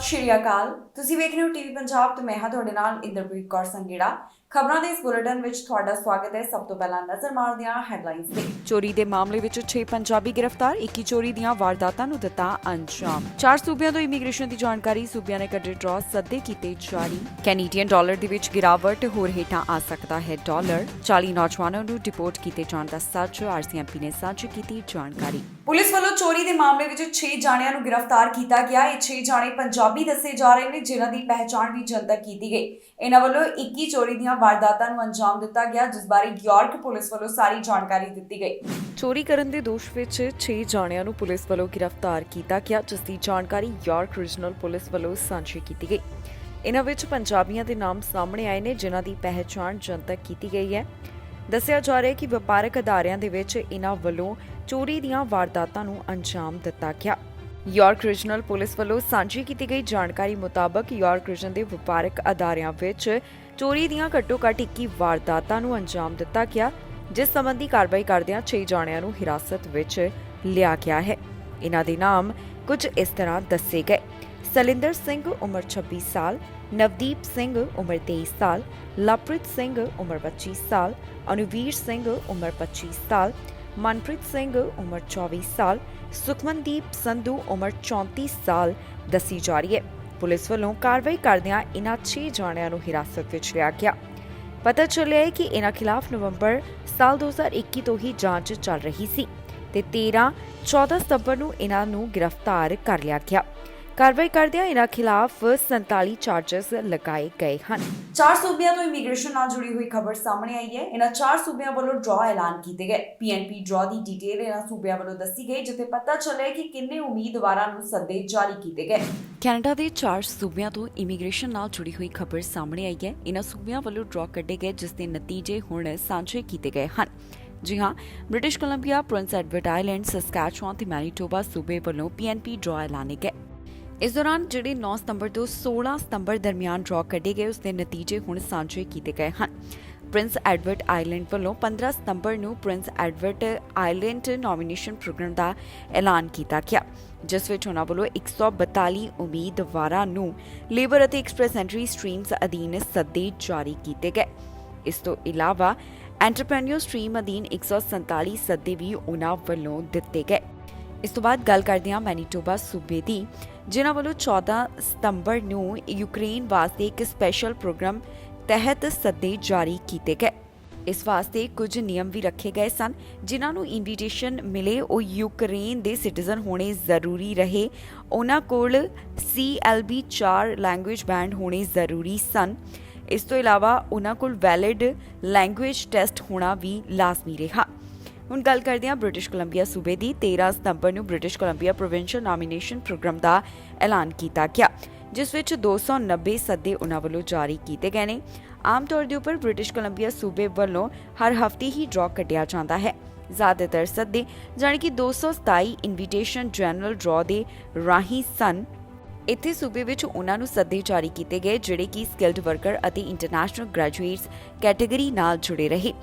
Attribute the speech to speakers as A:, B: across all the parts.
A: ਸਤਿ ਸ਼੍ਰੀ ਅਕਾਲ। ਤੁਸੀਂ ਵੇਖ ਰਹੇ ਹੋ ਟੀਵੀ ਪੰਜਾਬ ਤੇ ਮੈਂ ਹਾਂ ਤੁਹਾਡੇ ਨਾਲ ਇੰਦਰਪ੍ਰੀਤ ਕੌਰ ਸੰਗੇੜਾ। ਖਬਰਾਂ ਦੇ ਇਸ ਬੁਲੇਟਿਨ ਵਿੱਚ ਤੁਹਾਡਾ ਸਵਾਗਤ ਹੈ। ਸਭ ਤੋਂ ਪਹਿਲਾਂ ਨਜ਼ਰ ਮਾਰਦੇ ਹਾਂ ਹੈਡਲਾਈਨਸ ਤੇ। ਚੋਰੀ ਦੇ ਮਾਮਲੇ ਵਿੱਚ 6 ਪੰਜਾਬੀ ਗ੍ਰਿਫਤਾਰ, 21 ਚੋਰੀ ਦੀਆਂ ਵਾਰਦਾਤਾਂ ਨੂੰ ਦਿੱਤਾ ਅੰਜਾਮ। 4 ਸੂਬਿਆਂ ਤੋਂ ਇਮੀਗ੍ਰੇਸ਼ਨ ਦੀ ਜਾਣਕਾਰੀ, ਸੂਬਿਆਂ ਨੇ ਕੱਢੇ ਡਰਾ, ਸੱਦੇ ਕੀਤੇ ਜਾਰੀ। ਕੈਨੇਡੀਅਨ ਡਾਲਰ ਦੇ ਵਿੱਚ ਗਿਰਾਵਟ, ਹੋਰ ਹੇਠਾਂ ਆ ਸਕਦਾ ਹੈ ਡਾਲਰ। 40 ਨੌਜਵਾਨਾਂ ਨੂੰ ਡਿਪੋਰਟ ਕੀਤੇ ਜਾਣ ਦਾ ਸੱਚ, ਆਰਸੀਐਮਪੀ ਨੇ ਸਾਂਝੀ ਕੀਤੀ ਜਾਣਕਾਰੀ। ਪੁਲਿਸ ਵੱਲੋਂ ਚੋਰੀ ਦੇ ਮਾਮਲੇ ਵਿੱਚ 6 ਜਾਣਿਆਂ ਨੂੰ ਗ੍ਰਿਫਤਾਰ ਕੀਤਾ ਗਿਆ। ਇਹ 6 ਜਾਣੇ ਪੰਜਾਬੀ ਦੱਸੇ ਜਾ ਰਹੇ ਨੇ, ਜਿਨ੍ਹਾਂ ਦੀ ਪਹਿਚਾਣ ਵੀ ਜਨਤਕ ਕੀਤੀ ਗਈ। ਇਹਨਾਂ ਵੱਲੋਂ 21 ਚੋਰੀ ਦੀਆਂ ਵਾਰਦਾਤਾਂ ਨੂੰ ਅੰਜਾਮ ਦਿੱਤਾ ਗਿਆ, ਜਿਸ ਬਾਰੇ ਯਾਰਕ ਪੁਲਿਸ ਵੱਲੋਂ ਸਾਰੀ ਜਾਣਕਾਰੀ ਦਿੱਤੀ ਗਈ। ਚੋਰੀ ਕਰਨ ਦੇ ਦੋਸ਼ ਵਿੱਚ 6 ਜਾਣਿਆਂ ਨੂੰ ਪੁਲਿਸ ਵੱਲੋਂ ਗ੍ਰਿਫਤਾਰ ਕੀਤਾ ਗਿਆ, ਜਿਸ ਦੀ ਜਾਣਕਾਰੀ ਯਾਰਕ ਰੀਜਨਲ ਪੁਲਿਸ ਵੱਲੋਂ ਸਾਂਝੀ ਕੀਤੀ ਗਈ। ਇਹਨਾਂ ਵਿੱਚ ਪੰਜਾਬੀਆਂ ਦੇ ਨਾਮ ਸਾਹਮਣੇ ਆਏ ਨੇ, ਜਿਨ੍ਹਾਂ ਦੀ ਪਹਿਚਾਣ ਜਨਤਕ ਕੀਤੀ ਗਈ ਹੈ। ਦੱਸਿਆ ਜਾ ਰਿਹਾ ਹੈ ਕਿ ਵਪਾਰਕ ਅਦਾਰਿਆਂ ਦੇ ਵਿੱਚ ਇਹਨਾਂ ਵੱਲੋਂ ਚੋਰੀ ਦੀਆਂ ਵਾਰਦਾਤਾਂ ਨੂੰ ਅੰਜਾਮ ਦਿੱਤਾ ਗਿਆ। ਯਾਰਕ ਰੀਜਨਲ ਪੁਲਿਸ ਵੱਲੋਂ ਸਾਂਝੀ ਕੀਤੀ ਗਈ ਜਾਣਕਾਰੀ ਮੁਤਾਬਕ ਯਾਰਕ ਰੀਜਨ ਦੇ ਵਪਾਰਕ ਅਦਾਰਿਆਂ ਵਿੱਚ ਚੋਰੀ ਦੀਆਂ ਘੱਟੋ-ਘੱਟ 21 ਵਾਰਦਾਤਾਂ ਨੂੰ ਅੰਜਾਮ ਦਿੱਤਾ ਗਿਆ, ਜਿਸ ਸੰਬੰਧੀ ਕਾਰਵਾਈ ਕਰਦਿਆਂ 6 ਜਾਣਿਆਂ ਨੂੰ ਹਿਰਾਸਤ ਵਿੱਚ ਲਿਆ ਗਿਆ ਹੈ। ਇਹਨਾਂ ਦੇ ਨਾਮ ਕੁਝ ਇਸ ਤਰ੍ਹਾਂ ਦੱਸੇ ਗਏ। ਸਲਿੰਦਰ ਸਿੰਘ ਉਮਰ 26 ਸਾਲ, ਨਵਦੀਪ ਸਿੰਘ ਉਮਰ 23 ਸਾਲ, ਲਵਪ੍ਰੀਤ ਸਿੰਘ ਉਮਰ 25 ਸਾਲ, ਅਨੁਵੀਰ ਸਿੰਘ ਉਮਰ 25 ਸਾਲ, ਮਨਪ੍ਰੀਤ ਸਿੰਘ ਉਮਰ 24 ਸਾਲ, ਸੁਖਮਨਦੀਪ ਸੰਧੂ ਉਮਰ 34 ਸਾਲ ਦੱਸੀ ਜਾ ਰਹੀ ਹੈ। ਪੁਲਿਸ ਵੱਲੋਂ ਕਾਰਵਾਈ ਕਰਦਿਆਂ ਇਹਨਾਂ 6 ਜਾਣਿਆਂ ਨੂੰ ਹਿਰਾਸਤ ਵਿੱਚ ਲਿਆ ਗਿਆ। ਪਤਾ ਚੱਲਿਆ ਹੈ ਕਿ ਇਹਨਾਂ ਖਿਲਾਫ ਨਵੰਬਰ ਸਾਲ 2021 ਤੋਂ ਹੀ ਜਾਂਚ ਚੱਲ ਰਹੀ ਸੀ ਤੇ 14 ਸਤੰਬਰ ਨੂੰ ਇਹਨਾਂ ਨੂੰ ਗ੍ਰਿਫਤਾਰ ਕਰ ਲਿਆ ਗਿਆ। ਕਾਰਵਾਈ ਕਰਦਿਆਂ ਇਹਨਾਂ ਖਿਲਾਫ 47 ਚਾਰਜਸ ਲਗਾਏ ਗਏ ਹਨ। 4 ਸੂਬਿਆਂ ਤੋਂ ਇਮੀਗ੍ਰੇਸ਼ਨ ਨਾਲ ਜੁੜੀ ਹੋਈ ਖਬਰ ਸਾਹਮਣੇ ਆਈ ਹੈ। ਇਹਨਾਂ 4 ਸੂਬਿਆਂ ਵੱਲੋਂ ਡਰਾ ਐਲਾਨ ਕੀਤੇ ਗਏ। ਪੀਐਨਪੀ ਡਰਾ ਦੀ ਡਿਟੇਲ ਇਹਨਾਂ ਸੂਬਿਆਂ ਵੱਲੋਂ ਦੱਸੀ ਗਈ, ਜਿੱਥੇ ਪਤਾ ਚੱਲਿਆ ਕਿ ਕਿੰਨੇ ਉਮੀਦਵਾਰਾਂ ਨੂੰ ਸੱਦੇ ਜਾਰੀ ਕੀਤੇ ਗਏ। ਕੈਨੇਡਾ ਦੇ 4 ਸੂਬਿਆਂ ਤੋਂ ਇਮੀਗ੍ਰੇਸ਼ਨ ਨਾਲ ਜੁੜੀ ਹੋਈ ਖਬਰ ਸਾਹਮਣੇ ਆਈ ਹੈ। ਇਹਨਾਂ ਸੂਬਿਆਂ ਵੱਲੋਂ ਡਰਾ ਕੱਢੇ ਗਏ, ਜਿਸ ਦੇ ਨਤੀਜੇ ਹੁਣ ਸਾਂਝੇ ਕੀਤੇ ਗਏ ਹਨ। ਜੀ ਹਾਂ, British Columbia, Prince Edward Island, Saskatchewan ਤੇ ਮੈਨੀਟੋਬਾ ਸੂਬੇ ਵੱਲੋਂ ਪੀਐਨਪੀ ਡਰਾ ਐਲਾਨੇ ਗਏ। ਇਸ ਦੌਰਾਨ ਜਿਹੜੇ 9 ਸਤੰਬਰ ਤੋਂ 16 ਸਤੰਬਰ ਦਰਮਿਆਨ ਡਰਾ ਕੱਢੇ ਗਏ, ਉਸ ਦੇ ਨਤੀਜੇ ਹੁਣ ਸਾਂਝੇ ਕੀਤੇ ਗਏ ਹਨ। ਪ੍ਰਿੰਸ ਐਡਵਰਡ ਆਈਲੈਂਡ ਵੱਲੋਂ 15 ਸਤੰਬਰ ਨੂੰ Prince Edward Island nomination program ਦਾ ਐਲਾਨ ਕੀਤਾ ਗਿਆ, ਜਿਸ ਵਿੱਚ ਉਹਨਾਂ ਵੱਲੋਂ 142 ਉਮੀਦਵਾਰਾਂ ਨੂੰ ਲੇਬਰ ਅਤੇ ਐਕਸਪ੍ਰੈਸ ਐਂਟਰੀ ਸਟਰੀਮਸ ਅਧੀਨ ਸੱਦੇ ਜਾਰੀ ਕੀਤੇ ਗਏ। ਇਸ ਤੋਂ ਇਲਾਵਾ ਐਂਟਰਪ੍ਰੈਨਿਓਰ ਸਟਰੀਮ ਅਧੀਨ 147 ਸੱਦੇ ਵੀ ਉਹਨਾਂ ਵੱਲੋਂ ਦਿੱਤੇ ਗਏ। ਇਸ ਤੋਂ ਬਾਅਦ ਗੱਲ ਕਰਦੇ ਹਾਂ ਮੈਨੀਟੋਬਾ ਸੂਬੇ ਦੀ, ਜਿਨ੍ਹਾਂ ਵੱਲੋਂ 14 ਸਤੰਬਰ ਨੂੰ ਯੂਕਰੇਨ ਵਾਸਤੇ ਇੱਕ ਸਪੈਸ਼ਲ ਪ੍ਰੋਗਰਾਮ ਤਹਿਤ ਸੱਦੇ ਜਾਰੀ ਕੀਤੇ ਗਏ। ਇਸ ਵਾਸਤੇ ਕੁਝ ਨਿਯਮ ਵੀ ਰੱਖੇ ਗਏ ਸਨ। ਜਿਨ੍ਹਾਂ ਨੂੰ ਇਨਵੀਟੇਸ਼ਨ ਮਿਲੇ ਉਹ ਯੂਕਰੇਨ ਦੇ ਸਿਟੀਜ਼ਨ ਹੋਣੇ ਜ਼ਰੂਰੀ ਰਹੇ, ਉਹਨਾਂ ਕੋਲ CLB 4 ਲੈਂਗੁਏਜ ਬੈਂਡ ਹੋਣੇ ਜ਼ਰੂਰੀ ਸਨ। ਇਸ ਤੋਂ ਇਲਾਵਾ ਉਹਨਾਂ ਕੋਲ ਵੈਲਿਡ ਲੈਂਗੁਏਜ ਟੈਸਟ ਹੋਣਾ ਵੀ ਲਾਜ਼ਮੀ ਰਿਹਾ। ਹੁਣ ਗੱਲ ਕਰਦੇ ਹਾਂ ਬ੍ਰਿਟਿਸ਼ ਕੋਲੰਬੀਆ ਸੂਬੇ ਦੀ। 13 ਸਤੰਬਰ ਨੂੰ British Columbia provincial nomination program ਦਾ ਐਲਾਨ ਕੀਤਾ ਗਿਆ, ਜਿਸ ਵਿੱਚ 290 ਸੱਦੇ ਉਹਨਾਂ ਵੱਲੋਂ ਜਾਰੀ ਕੀਤੇ ਗਏ ਨੇ। ਆਮ ਤੌਰ ਦੇ ਉੱਪਰ ਬ੍ਰਿਟਿਸ਼ ਕੋਲੰਬੀਆ ਸੂਬੇ ਵੱਲੋਂ ਹਰ ਹਫ਼ਤੇ ਹੀ ਡਰਾ ਕੱਢਿਆ ਜਾਂਦਾ ਹੈ। ਜ਼ਿਆਦਾਤਰ ਸੱਦੇ ਜਾਣੀ ਕਿ 227 ਇਨਵੀਟੇਸ਼ਨ ਜਨਰਲ ਡਰਾ ਦੇ ਰਾਹੀਂ ਸਨ। ਇੱਥੇ ਸੂਬੇ ਵਿੱਚ ਉਹਨਾਂ ਨੂੰ ਸੱਦੇ ਜਾਰੀ ਕੀਤੇ ਗਏ ਜਿਹੜੇ ਕਿ ਸਕਿਲਡ ਵਰਕਰ ਅਤੇ ਇੰਟਰਨੈਸ਼ਨਲ ਗ੍ਰੈਜੂਏਟਸ ਕੈਟੇਗਰੀ ਨਾਲ ਜੁੜੇ ਰਹੇ।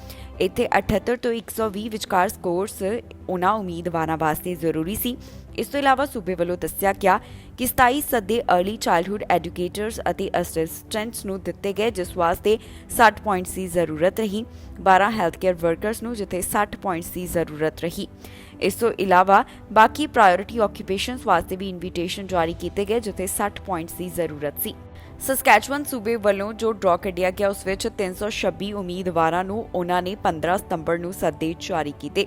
A: ਇੱਥੇ 78 ਤੋਂ 120 ਵਿਚਕਾਰ ਸਕੋਰਸ ਉਹਨਾਂ ਉਮੀਦਵਾਰਾਂ ਵਾਸਤੇ ਜ਼ਰੂਰੀ ਸੀ। ਇਸ ਤੋਂ ਇਲਾਵਾ ਸੂਬੇ ਵੱਲੋਂ ਦੱਸਿਆ ਗਿਆ ਕਿ 27 ਸੱਦੇ ਅਰਲੀ ਚਾਈਲਡਹੁੱਡ ਐਜੂਕੇਟਰਸ ਅਤੇ ਅਸਿਸਟੈਂਟਸ ਨੂੰ ਦਿੱਤੇ ਗਏ, ਜਿਸ ਵਾਸਤੇ 60 ਪੁਆਇੰਟਸ ਦੀ ਜ਼ਰੂਰਤ ਰਹੀ। 12 ਹੈਲਥ ਕੇਅਰ ਵਰਕਰਸ ਨੂੰ, ਜਿੱਥੇ 60 ਪੁਆਇੰਟਸ ਦੀ ਜ਼ਰੂਰਤ ਰਹੀ। ਇਸ ਤੋਂ ਇਲਾਵਾ ਬਾਕੀ ਪ੍ਰਾਇਓਰਿਟੀ ਆਕੂਪੇਸ਼ਨਸ ਵਾਸਤੇ ਵੀ ਇਨਵੀਟੇਸ਼ਨ ਜਾਰੀ ਕੀਤੇ ਗਏ, ਜਿੱਥੇ 60 ਪੁਆਇੰਟਸ ਦੀ ਜ਼ਰੂਰਤ ਸੀ। ਸਸਕੈਚੁਅਨ ਸੂਬੇ ਵੱਲੋਂ ਜੋ ਡਰਾ ਕੱਢਿਆ ਗਿਆ, ਉਸ ਵਿੱਚ 326 ਉਮੀਦਵਾਰਾਂ ਨੂੰ ਉਹਨਾਂ ਨੇ 15 ਸਤੰਬਰ ਨੂੰ ਸੱਦੇ ਜਾਰੀ ਕੀਤੇ।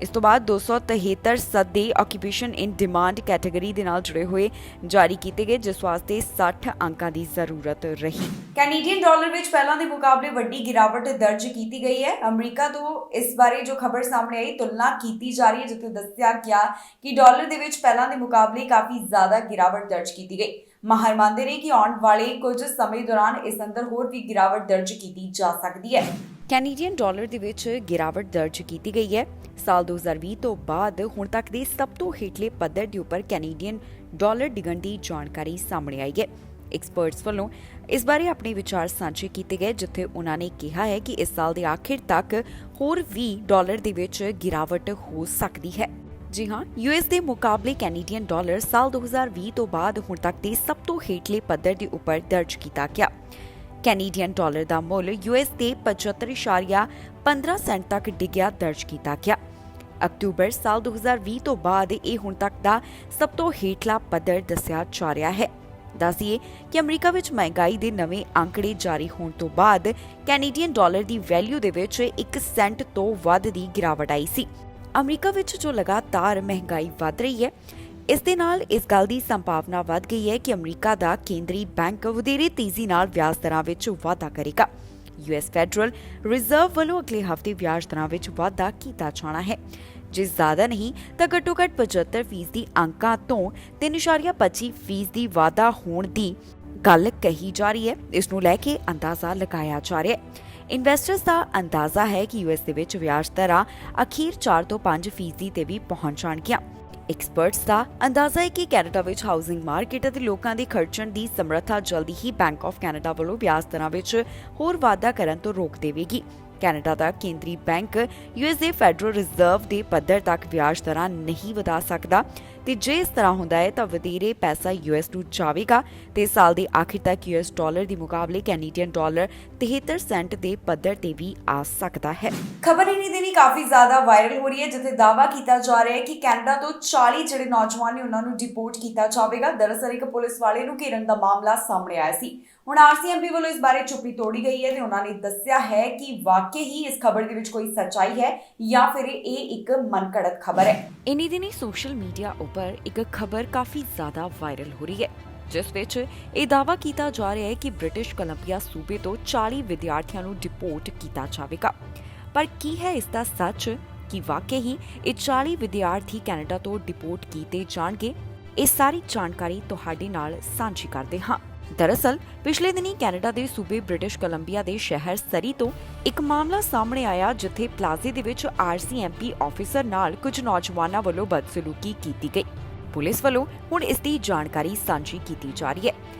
A: ਇਸ ਤੋਂ ਬਾਅਦ 273 ਸੱਦੇ ਆਕੂਪੇਸ਼ਨ ਇਨ ਡਿਮਾਂਡ ਕੈਟੇਗਰੀ ਦੇ ਨਾਲ ਜੁੜੇ ਹੋਏ ਜਾਰੀ ਕੀਤੇ ਗਏ, ਜਿਸ ਵਾਸਤੇ 60 ਅੰਕਾਂ ਦੀ ਜ਼ਰੂਰਤ ਰਹੀ। ਕੈਨੇਡੀਅਨ ਡਾਲਰ ਵਿੱਚ ਪਹਿਲਾਂ ਦੇ ਮੁਕਾਬਲੇ ਵੱਡੀ ਗਿਰਾਵਟ ਦਰਜ ਕੀਤੀ ਗਈ ਹੈ। ਅਮਰੀਕਾ ਤੋਂ ਇਸ ਬਾਰੇ ਜੋ ਖਬਰ ਸਾਹਮਣੇ ਆਈ, ਤੁਲਨਾ ਕੀਤੀ ਜਾ ਰਹੀ ਹੈ, ਜਿੱਥੇ ਦੱਸਿਆ ਗਿਆ ਕਿ ਡਾਲਰ ਦੇ ਵਿੱਚ ਪਹਿਲਾਂ ਦੇ ਮੁਕਾਬਲੇ ਕਾਫੀ ਜ਼ਿਆਦਾ ਗਿਰਾਵਟ ਦਰਜ ਕੀਤੀ ਗਈ। ਮਾਹਰ ਮੰਨਦੇ ਨੇ ਕਿ ਆਉਣ ਵਾਲੇ ਕੁਝ ਸਮੇਂ ਦੌਰਾਨ ਇਸ ਅੰਦਰ ਹੋਰ ਵੀ ਗਿਰਾਵਟ ਦਰਜ ਕੀਤੀ ਜਾ ਸਕਦੀ ਹੈ। ਕੈਨੇਡੀਅਨ ਡਾਲਰ ਦੇ ਵਿੱਚ ਗਿਰਾਵਟ ਦਰਜ ਕੀਤੀ ਗਈ ਹੈ। ਸਾਲ 2020 ਤੋਂ ਬਾਅਦ ਹੁਣ ਤੱਕ ਦੇ ਸਭ ਤੋਂ ਹੇਠਲੇ ਪੱਧਰ ਦੇ ਉੱਪਰ ਕੈਨੇਡੀਅਨ ਡਾਲਰ ਡਿੱਗਣ ਦੀ ਜਾਣਕਾਰੀ ਸਾਹਮਣੇ ਆਈ ਹੈ। ਐਕਸਪਰਟਸ ਵੱਲੋਂ ਇਸ ਬਾਰੇ ਆਪਣੇ ਵਿਚਾਰ ਸਾਂਝੇ ਕੀਤੇ ਗਏ, ਜਿੱਥੇ ਉਹਨਾਂ ਨੇ ਕਿਹਾ ਹੈ ਕਿ ਇਸ ਸਾਲ ਦੇ ਆਖਿਰ ਤੱਕ ਹੋਰ ਵੀ ਡਾਲਰ ਦੇ ਵਿੱਚ ਗਿਰਾਵਟ ਹੋ ਸਕਦੀ ਹੈ। ਜੀ ਹਾਂ, ਯੂਐਸ ਦੇ ਮੁਕਾਬਲੇ ਕੈਨੇਡੀਅਨ ਡਾਲਰ ਸਾਲ 2020 ਤੋਂ ਬਾਅਦ ਹੁਣ ਤੱਕ ਦੇ ਸਭ ਤੋਂ ਹੇਠਲੇ ਪੱਧਰ ਦੇ ਉੱਪਰ ਦਰਜ ਕੀਤਾ ਗਿਆ। ਕੈਨੇਡੀਅਨ ਡਾਲਰ ਦਾ ਮੁੱਲ ਯੂਐਸ ਦੇ 75.15 ਸੈਂਟ ਤੱਕ ਡਿੱਗਿਆ ਦਰਜ ਕੀਤਾ ਗਿਆ। ਅਕਤੂਬਰ ਸਾਲ 2020 ਤੋਂ ਬਾਅਦ ਇਹ ਹੁਣ ਤੱਕ ਦਾ ਸਭ ਤੋਂ ਹੇਠਲਾ ਪੱਧਰ ਦੱਸਿਆ ਜਾ ਰਿਹਾ ਹੈ। ਦੱਸੀਏ ਕਿ ਅਮਰੀਕਾ ਵਿੱਚ ਮਹਿੰਗਾਈ ਦੇ ਨਵੇਂ ਅੰਕੜੇ ਜਾਰੀ ਹੋਣ ਤੋਂ ਬਾਅਦ ਕੈਨੇਡੀਅਨ ਡਾਲਰ ਦੀ ਵੈਲਿਊ ਦੇ ਵਿੱਚ 1 ਸੈਂਟ ਤੋਂ ਵੱਧ ਦੀ ਗਿਰਾਵਟ ਆਈ ਸੀ। ਅਮਰੀਕਾ ਵਿੱਚ ਜੋ ਲਗਾਤਾਰ ਮਹਿੰਗਾਈ ਵੱਧ ਰਹੀ ਹੈ, ਇਸ ਦੇ ਨਾਲ ਇਸ ਗੱਲ ਦੀ ਸੰਭਾਵਨਾ ਵੱਧ ਗਈ ਹੈ ਕਿ ਅਮਰੀਕਾ ਦਾ ਕੇਂਦਰੀ ਬੈਂਕ ਵਧੇਰੇ ਤੇਜ਼ੀ ਨਾਲ ਵਿਆਜ ਦਰਾਂ ਵਿੱਚ ਵਾਧਾ ਕਰੇਗਾ। ਯੂਐਸ ਫੈਡਰਲ ਰਿਜ਼ਰਵ ਵੱਲੋਂ ਅਗਲੇ ਹਫ਼ਤੇ ਵਿਆਜ ਦਰਾਂ ਵਿੱਚ ਵਾਧਾ ਕੀਤਾ ਜਾਣਾ ਹੈ, ਜੇ ਜ਼ਿਆਦਾ ਨਹੀਂ ਤਾਂ ਘੱਟੋ-ਘੱਟ 75% ਅੰਕਾਂ ਤੋਂ 3.25% ਵਾਧਾ ਹੋਣ ਦੀ ਗੱਲ ਕਹੀ ਜਾ ਰਹੀ ਹੈ। ਇਸ ਨੂੰ ਲੈ ਕੇ ਅੰਦਾਜ਼ਾ ਲਗਾਇਆ ਜਾ ਰਿਹਾ ਹੈ। ਇਨਵੈਸਟਰਸ ਦਾ ਅੰਦਾਜ਼ਾ ਹੈ ਕਿ ਯੂਐਸ ਦੇ ਵਿੱਚ ਵਿਆਜ ਦਰਾਂ ਅਖੀਰ 4 ਤੋਂ 5% ਤੇ ਵੀ ਪਹੁੰਚ ਜਾਣਗੀਆਂ। ਐਕਸਪਰਟਸ ਦਾ ਅੰਦਾਜ਼ਾ ਹੈ ਕਿ ਕੈਨੇਡਾ ਵਿੱਚ ਹਾਊਸਿੰਗ ਮਾਰਕੀਟ ਅਤੇ ਲੋਕਾਂ ਦੇ ਖਰਚਣ ਦੀ ਸਮਰੱਥਾ ਜਲਦੀ ਹੀ ਬੈਂਕ ਆਫ ਕੈਨੇਡਾ ਵੱਲੋਂ ਵਿਆਜ ਦਰਾਂ ਵਿੱਚ ਹੋਰ ਵਾਧਾ ਕਰਨ ਤੋਂ ਰੋਕ ਦੇਵੇਗੀ। ਕੈਨੇਡਾ ਦਾ ਕੇਂਦਰੀ ਬੈਂਕ ਯੂਐਸ ਦੇ ਫੈਡਰਲ ਰਿਜ਼ਰਵ ਦੇ ਪੱਧਰ ਤੱਕ ਵਿਆਜ ਦਰਾਂ ਨਹੀਂ ਵਧਾ ਸਕਦਾ ਤੇ ਜੇ ਇਸ ਤਰ੍ਹਾਂ ਹੁੰਦਾ ਹੈ ਤਾਂ ਵਧੇਰੇ ਪੈਸਾ ਯੂਐਸ ਨੂੰ ਜਾਵੇਗਾ ਤੇ ਸਾਲ ਦੇ ਆਖਿਰ ਤੱਕ ਯੂਐਸ ਡਾਲਰ ਦੇ ਮੁਕਾਬਲੇ ਕੈਨੇਡੀਅਨ ਡਾਲਰ 73 ਸੈਂਟ ਦੇ ਪੱਧਰ ਤੇ ਵੀ ਆ ਸਕਦਾ ਹੈ। ਖਬਰ ਇਨੀ ਦਿਨੀ ਕਾਫੀ ਜ਼ਿਆਦਾ ਵਾਇਰਲ ਹੋ ਰਹੀ ਹੈ, ਜਿੱਥੇ ਦਾਅਵਾ ਕੀਤਾ ਜਾ ਰਿਹਾ ਹੈ ਕਿ ਕੈਨੇਡਾ ਤੋਂ 40 ਜਿਹੜੇ ਨੌਜਵਾਨ ਨੇ ਉਹਨਾਂ ਨੂੰ ਡਿਪੋਰਟ ਕੀਤਾ ਜਾਵੇਗਾ। ਦਰਅਸਲ ਇੱਕ ਪੁਲਿਸ ਵਾਲੇ ਨੂੰ ਘੇਰਨ ਦਾ ਮਾਮਲਾ ਸਾਹਮਣੇ ਆਇਆ ਸੀ। ਹੁਣ ਆਰਸੀਐਮਪੀ ਵੱਲੋਂ ਇਸ ਬਾਰੇ ਚੁੱਪੀ ਤੋੜੀ ਗਈ ਹੈ ਤੇ ਉਹਨਾਂ ਨੇ ਦੱਸਿਆ ਹੈ ਕਿ ਵਾਕਈ ਹੀ ਇਸ ਖਬਰ ਦੇ ਵਿੱਚ ਕੋਈ ਸੱਚਾਈ ਹੈ ਜਾਂ ਫਿਰ ਇਹ ਇੱਕ ਮਨਘੜਤ ਖਬਰ ਹੈ। ਇਨੀ ਦਿਨੀ ਸੋਸ਼ਲ ਮੀਡੀਆ ਉੱਪਰ ਇੱਕ ਖਬਰ ਕਾਫੀ ਜ਼ਿਆਦਾ ਵਾਇਰਲ ਹੋ ਰਹੀ ਹੈ, ਜਿਸ ਵਿੱਚ ਇਹ ਦਾਅਵਾ ਕੀਤਾ ਜਾ ਰਿਹਾ ਹੈ ਕਿ ਬ੍ਰਿਟਿਸ਼ ਕੋਲੰਬੀਆ ਸੂਬੇ ਤੋਂ 40 ਵਿਦਿਆਰਥੀਆਂ ਨੂੰ ਡਿਪੋਰਟ ਕੀਤਾ ਜਾਵੇਗਾ। ਪਰ ਕੀ ਹੈ ਇਸ ਦਾ ਸੱਚ ਕਿ ਵਾਕਈ ਹੀ ਇਹ 40 ਵਿਦਿਆਰਥੀ ਕੈਨੇਡਾ ਤੋਂ ਡਿਪੋਰਟ ਕੀਤੇ ਜਾਣਗੇ? ਇਹ ਸਾਰੀ ਜਾਣਕਾਰੀ ਤੁਹਾਡੇ ਨਾਲ ਸਾਂਝੀ ਕਰਦੇ ਹਾਂ। ਦਰਅਸਲ ਪਿਛਲੇ ਦਿਨੀ ਕੈਨੇਡਾ ਦੇ ਸੂਬੇ ਬ੍ਰਿਟਿਸ਼ ਕੋਲੰਬੀਆ ਦੇ ਸ਼ਹਿਰ ਸਰੀ ਤੋਂ ਇੱਕ ਮਾਮਲਾ ਸਾਹਮਣੇ ਆਇਆ, ਜਿੱਥੇ ਪਲਾਜ਼ੇ ਦੇ ਵਿੱਚ ਆਰਸੀਐਮਪੀ ਆਫੀਸਰ ਨਾਲ ਕੁਝ ਨੌਜਵਾਨਾਂ ਵੱਲੋਂ ਬਦਸਲੂਕੀ ਕੀਤੀ ਗਈ। ਪੁਲਿਸ ਵੱਲੋਂ ਹੁਣ ਇਸ ਦੀ ਜਾਣਕਾਰੀ ਸਾਂਝੀ ਕੀਤੀ ਜਾ ਰਹੀ ਹੈ।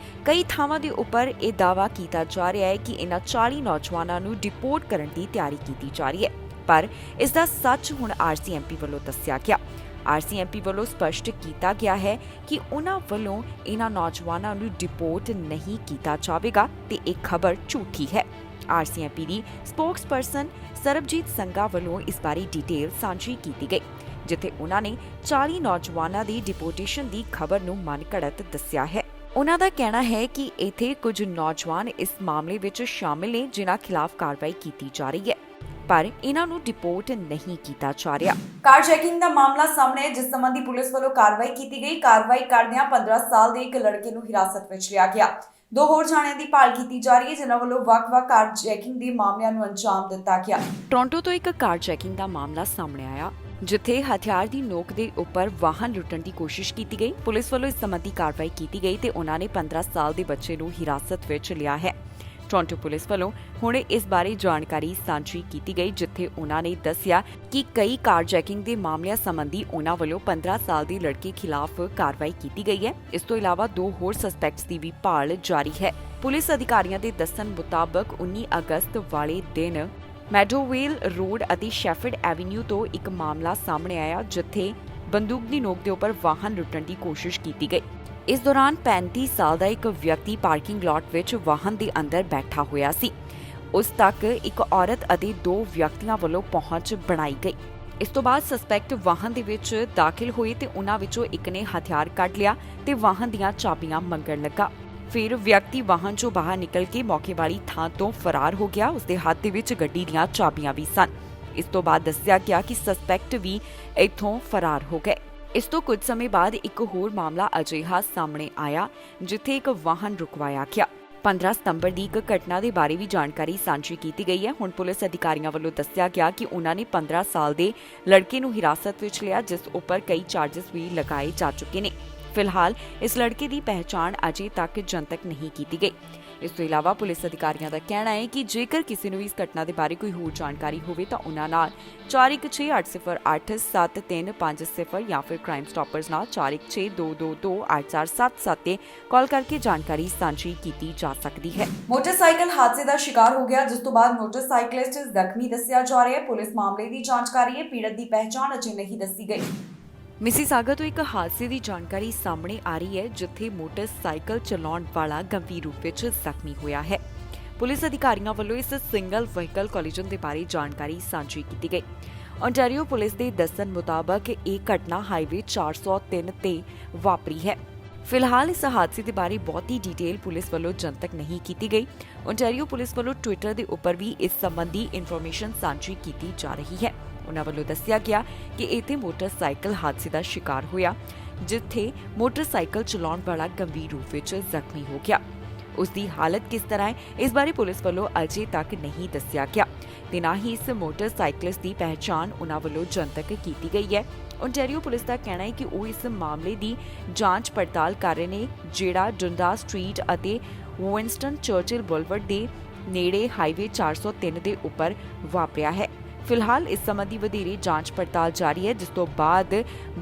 A: ਕਈ ਥਾਵਾਂ ਦੇ ਉੱਪਰ ਇਹ ਦਾਅਵਾ ਕੀਤਾ ਜਾ ਰਿਹਾ ਹੈ ਕਿ ਇਹਨਾਂ 40 ਨੌਜਵਾਨਾਂ ਨੂੰ ਡਿਪੋਰਟ ਕਰਨ ਦੀ ਤਿਆਰੀ ਕੀਤੀ ਜਾ ਰਹੀ ਹੈ, ਪਰ ਇਸ ਦਾ ਸੱਚ ਹੁਣ ਆਰਸੀਐਮਪੀ ਵੱਲੋਂ ਦੱਸਿਆ ਗਿਆ। ਆਰਸੀਐਮਪੀ ਵੱਲੋਂ ਸਪਸ਼ਟ ਕੀਤਾ ਗਿਆ ਹੈ ਕਿ ਉਹਨਾਂ ਵੱਲੋਂ ਇਹਨਾਂ ਨੌਜਵਾਨਾਂ ਨੂੰ ਡਿਪੋਰਟ ਨਹੀਂ ਕੀਤਾ ਜਾਵੇਗਾ ਤੇ ਇਹ ਖਬਰ ਝੂਠੀ ਹੈ। ਆਰਸੀਐਮਪੀ ਦੀ ਸਪੋਕਸਪਰਸਨ ਸਰਬਜੀਤ ਸੰਘਾ ਵੱਲੋਂ ਇਸ ਬਾਰੇ ਡਿਟੇਲ ਸਾਂਝੀ ਕੀਤੀ ਗਈ, ਜਿੱਥੇ ਉਹਨਾਂ ਨੇ 40 ਨੌਜਵਾਨਾਂ ਦੀ ਡਿਪੋਰਟੇਸ਼ਨ ਦੀ ਖਬਰ ਨੂੰ ਮਨਘੜਤ ਦੱਸਿਆ ਹੈ। ਉਹਨਾਂ ਦਾ ਕਹਿਣਾ ਹੈ ਕਿ ਇੱਥੇ ਕੁਝ ਨੌਜਵਾਨ ਇਸ ਮਾਮਲੇ ਵਿੱਚ ਸ਼ਾਮਿਲ ਨੇ ਜਿਨ੍ਹਾਂ ਖਿਲਾਫ ਕਾਰਵਾਈ ਕੀਤੀ ਜਾ ਰਹੀ ਹੈ, ਪਰ ਇਹਨਾਂ ਨੂੰ ਡਿਪੋਰਟ ਨਹੀਂ ਕੀਤਾ ਜਾ ਰਿਹਾ। ਕਾਰ ਚੈਕਿੰਗ ਦਾ ਮਾਮਲਾ ਸਾਹਮਣੇ, ਜਿਸ ਸੰਬੰਧੀ ਪੁਲਿਸ ਵੱਲੋਂ ਕਾਰਵਾਈ ਕੀਤੀ ਗਈ। ਕਾਰਵਾਈ ਕਰਦਿਆਂ 15 ਸਾਲ ਦੇ ਇੱਕ ਲੜਕੇ ਨੂੰ ਹਿਰਾਸਤ ਵਿੱਚ ਲਿਆ ਗਿਆ। 2 ਹੋਰ ਜਾਣਿਆਂ ਦੀ ਭਾਲ ਕੀਤੀ ਜਾ ਰਹੀ ਹੈ, ਜਿਨ੍ਹਾਂ ਵੱਲੋਂ ਵੱਖ-ਵੱਖ ਕਾਰ ਚੈਕਿੰਗ ਦੇ ਮਾਮਲਿਆਂ ਨੂੰ ਅੰਜਾਮ ਦਿੱਤਾ ਗਿਆ। ਟੋਰਾਂਟੋ ਤੋਂ ਇੱਕ ਕਾਰ ਚੈਕਿੰਗ ਦਾ ਮਾਮਲਾ ਸਾਹਮਣੇ ਆਇਆ, ਜਿੱਥੇ ਹਥਿਆਰ ਦੀ ਨੋਕ ਦੇ ਉੱਪਰ ਵਾਹਨ ਲੁੱਟਣ ਦੀ ਕੋਸ਼ਿਸ਼ ਕੀਤੀ ਗਈ। ਪੁਲਿਸ ਵੱਲੋਂ ਇਸ ਸੰਬੰਧੀ ਕਾਰਵਾਈ ਕੀਤੀ ਗਈ ਤੇ ਉਹਨਾਂ ਨੇ 15 ਸਾਲ ਦੇ ਬੱਚੇ ਨੂੰ ਹਿਰਾਸਤ ਵਿੱਚ ਲਿਆ ਹੈ। ਟੋਰਾਂਟੋ ਪੁਲਿਸ ਵੱਲੋਂ ਹੁਣ ਇਸ ਬਾਰੇ ਜਾਣਕਾਰੀ ਸਾਂਝੀ ਕੀਤੀ ਗਈ, ਜਿੱਥੇ ਉਹਨਾਂ ਨੇ ਦੱਸਿਆ ਕਿ ਕਈ ਕਾਰ ਚੈਕਿੰਗ ਦੇ ਮਾਮਲਿਆਂ ਸੰਬੰਧੀ ਉਹਨਾਂ ਵੱਲੋਂ 15 ਸਾਲ ਦੇ ਲੜਕੇ ਖਿਲਾਫ ਕਾਰਵਾਈ ਕੀਤੀ ਗਈ ਹੈ। ਇਸ ਤੋਂ ਇਲਾਵਾ 2 ਹੋਰ ਸਸਪੈਕਟਸ ਦੀ ਵੀ ਭਾਲ ਜਾਰੀ ਹੈ। ਪੁਲਿਸ ਅਧਿਕਾਰੀਆਂ ਦੇ ਦੱਸਣ ਮੁਤਾਬਕ 19 ਅਗਸਤ ਵਾਲੇ ਦਿਨ ਮੈਡੋਵੇਲ ਰੋਡ ਅਤੇ ਸ਼ੈਫਰਡ ਐਵੀਨਿਊ ਤੋਂ ਇੱਕ ਮਾਮਲਾ ਸਾਹਮਣੇ ਆਇਆ, ਜਿੱਥੇ ਬੰਦੂਕ ਦੀ ਨੋਕ ਦੇ ਉੱਪਰ ਵਾਹਨ ਲੁੱਟਣ ਦੀ ਕੋਸ਼ਿਸ਼ ਕੀਤੀ ਗਈ। ਇਸ ਦੌਰਾਨ 35 ਸਾਲ ਦਾ ਇੱਕ ਵਿਅਕਤੀ ਪਾਰਕਿੰਗ ਲਾਟ ਵਿੱਚ ਵਾਹਨ ਦੇ ਅੰਦਰ ਬੈਠਾ ਹੋਇਆ ਸੀ। ਉਸ ਤੱਕ ਇੱਕ ਔਰਤ ਅਤੇ 2 ਵਿਅਕਤੀਆਂ ਵੱਲੋਂ ਪਹੁੰਚ ਬਣਾਈ ਗਈ। ਇਸ ਤੋਂ ਬਾਅਦ ਸਸਪੈਕਟ ਵਾਹਨ ਦੇ ਵਿੱਚ ਦਾਖਲ ਹੋਏ ਤੇ ਉਹਨਾਂ ਵਿੱਚੋਂ ਇੱਕ ਨੇ ਹਥਿਆਰ ਕੱਢ ਲਿਆ ਤੇ ਵਾਹਨ ਦੀਆਂ ਚਾਬੀਆਂ ਮੰਗਣ ਲੱਗਾ। ਫਿਰ ਵਿਅਕਤੀ ਵਾਹਨ ਚੋਂ ਬਾਹਰ ਨਿਕਲ ਕੇ ਮੌਕੇ ਵਾਲੀ ਥਾਂ ਤੋਂ ਫਰਾਰ ਹੋ ਗਿਆ। ਉਸਦੇ ਹੱਥ ਦੇ ਵਿੱਚ ਗੱਡੀ ਦੀਆਂ ਚਾਬੀਆਂ ਵੀ ਸਨ। ਇਸ ਤੋਂ ਬਾਅਦ ਦੱਸਿਆ ਗਿਆ ਕਿ ਸਸਪੈਕਟ ਵੀ ਇੱਥੋਂ ਫਰਾਰ ਹੋ ਗਏ। ਇਸ ਤੋਂ ਕੁਝ ਸਮੇਂ ਬਾਅਦ ਇੱਕ ਹੋਰ ਮਾਮਲਾ ਅਜਿਹਾ ਸਾਹਮਣੇ ਆਇਆ, ਜਿੱਥੇ ਇੱਕ ਵਾਹਨ ਰੁਕਵਾਇਆ ਗਿਆ। 15 ਸਤੰਬਰ ਦੀ ਇੱਕ ਘਟਨਾ ਦੇ ਬਾਰੇ ਵੀ ਜਾਣਕਾਰੀ ਸਾਂਝੀ ਕੀਤੀ ਗਈ ਹੈ। ਹੁਣ ਪੁਲਿਸ ਅਧਿਕਾਰੀਆਂ ਵੱਲੋਂ ਦੱਸਿਆ ਗਿਆ ਕਿ ਉਹਨਾਂ ਨੇ 15 ਸਾਲ ਦੇ ਲੜਕੇ ਨੂੰ ਹਿਰਾਸਤ ਵਿੱਚ ਲਿਆ, ਜਿਸ ਉੱਪਰ ਕਈ ਚਾਰਜਸ ਵੀ ਲਗਾਏ ਜਾ ਚੁੱਕੇ ਨੇ। ਫਿਲਹਾਲ ਇਸ ਲੜਕੇ ਦੀ ਪਹਿਚਾਣ ਅਜੇ ਤੱਕ ਜਨਤਕ ਨਹੀਂ ਕੀਤੀ ਗਈ। ਇਸ ਤੋਂ ਇਲਾਵਾ ਪੁਲਿਸ ਅਧਿਕਾਰੀਆਂ ਦਾ ਕਹਿਣਾ ਹੈ ਕਿ ਜੇਕਰ ਕਿਸੇ ਨੂੰ ਵੀ ਇਸ ਘਟਨਾ ਦੇ ਬਾਰੇ ਕੋਈ ਹੋਰ ਜਾਣਕਾਰੀ ਹੋਵੇ ਤਾਂ ਉਹਨਾਂ ਨਾਲ 4168087350 ਜਾਂ ਫਿਰ ਕ੍ਰਾਈਮ ਸਟਾਪਰਸ ਨਾਲ 4162228477 ਤੇ ਕਾਲ ਕਰਕੇ ਜਾਣਕਾਰੀ ਸਾਂਝੀ ਕੀਤੀ ਜਾ ਸਕਦੀ ਹੈ। ਮੋਟਰਸਾਈਕਲ ਹਾਦਸੇ ਦਾ ਸ਼ਿਕਾਰ ਹੋ ਗਿਆ, ਜਿਸ ਤੋਂ ਬਾਅਦ ਮੋਟਰਸਾਈਕਲਿਸਟ ਜ਼ਖਮੀ ਦੱਸਿਆ ਜਾ ਰਿਹਾ ਹੈ। ਪੁਲਿਸ ਮਾਮਲੇ ਦੀ ਜਾਂਚ ਕਰ ਰਹੀ ਹੈ। ਪੀੜਤ ਦੀ ਪਹਿਚਾਣ ਅਜੇ ਨਹੀਂ ਦੱਸੀ ਗਈ। ਮਿਸੀਸਾਗਾ ਤੋਂ ਇੱਕ ਹਾਦਸੇ ਦੀ ਜਾਣਕਾਰੀ ਸਾਹਮਣੇ ਆ ਰਹੀ ਹੈ ਜਿੱਥੇ ਮੋਟਰਸਾਈਕਲ ਚਲਾਉਣ ਵਾਲਾ ਗੰਭੀਰ ਰੂਪ ਵਿੱਚ ਜ਼ਖਮੀ ਹੋਇਆ ਹੈ। ਪੁਲਿਸ ਅਧਿਕਾਰੀਆਂ ਵੱਲੋਂ ਇਸ ਸਿੰਗਲ ਵਹੀਕਲ ਕੋਲੀਜਨ ਦੇ ਬਾਰੇ ਜਾਣਕਾਰੀ ਸਾਂਝੀ ਕੀਤੀ ਗਈ। ਓਨਟਾਰੀਓ ਪੁਲਿਸ ਦੇ ਦੱਸਣ ਮੁਤਾਬਕ ਇਹ ਘਟਨਾ ਹਾਈਵੇ 403 ਤੇ ਵਾਪਰੀ ਹੈ। ਫਿਲਹਾਲ ਇਸ ਹਾਦਸੇ ਦੇ ਬਾਰੇ ਬਹੁਤੀ ਡਿਟੇਲ ਪੁਲਿਸ ਵੱਲੋਂ ਜਨਤਕ ਨਹੀਂ ਕੀਤੀ ਗਈ। ਓਨਟਾਰੀਓ ਪੁਲਿਸ ਵੱਲੋਂ ਟਵਿੱਟਰ ਦੇ ਉੱਪਰ ਵੀ ਇਸ ਸੰਬੰਧੀ ਇਨਫੋਰਮੇਸ਼ਨ ਸਾਂਝੀ ਕੀਤੀ ਜਾ ਰਹੀ ਹੈ। ਉਨ੍ਹਾਂ ਵੱਲੋਂ ਦੱਸਿਆ ਗਿਆ ਕਿ ਇੱਥੇ ਮੋਟਰਸਾਈਕਲ ਹਾਦਸੇ ਦਾ ਸ਼ਿਕਾਰ ਹੋਇਆ ਜਿੱਥੇ ਮੋਟਰਸਾਈਕਲ ਚਲਾਉਣ ਵਾਲਾ ਗੰਭੀਰ ਰੂਪ ਵਿੱਚ ਜ਼ਖਮੀ ਹੋ ਗਿਆ। ਉਸ ਦੀ ਹਾਲਤ ਕਿਸ ਤਰ੍ਹਾਂ ਹੈ ਇਸ ਬਾਰੇ ਪੁਲਿਸ ਵੱਲੋਂ ਅਜੇ ਤੱਕ ਨਹੀਂ ਦੱਸਿਆ ਗਿਆ ਤੇ ਨਾ ਹੀ ਇਸ ਮੋਟਰਸਾਈਕਲਿਸਟ ਦੀ ਪਹਿਚਾਣ ਉਨ੍ਹਾਂ ਵੱਲੋਂ ਜਨਤਕ ਕੀਤੀ ਗਈ ਹੈ। ਓਨਟਾਰੀਓ ਪੁਲਿਸ ਦਾ ਕਹਿਣਾ ਹੈ ਕਿ ਉਹ ਇਸ ਮਾਮਲੇ ਦੀ ਜਾਂਚ ਪੜਤਾਲ ਕਰ ਰਹੇ ਨੇ ਜਿਹੜਾ ਡੁੰਡਾਸ ਸਟਰੀਟ ਅਤੇ ਵਿੰਸਟਨ ਚਰਚਿਲ ਬੁਲਵਰਡ ਦੇ ਨੇੜੇ ਹਾਈਵੇ 403 ਦੇ ਉੱਪਰ ਵਾਪਰਿਆ ਹੈ। ਫਿਲਹਾਲ ਇਸ ਸੰਬੰਧੀ ਵਧੇਰੇ ਜਾਂਚ ਪੜਤਾਲ ਜਾਰੀ ਹੈ ਜਿਸ ਤੋਂ ਬਾਅਦ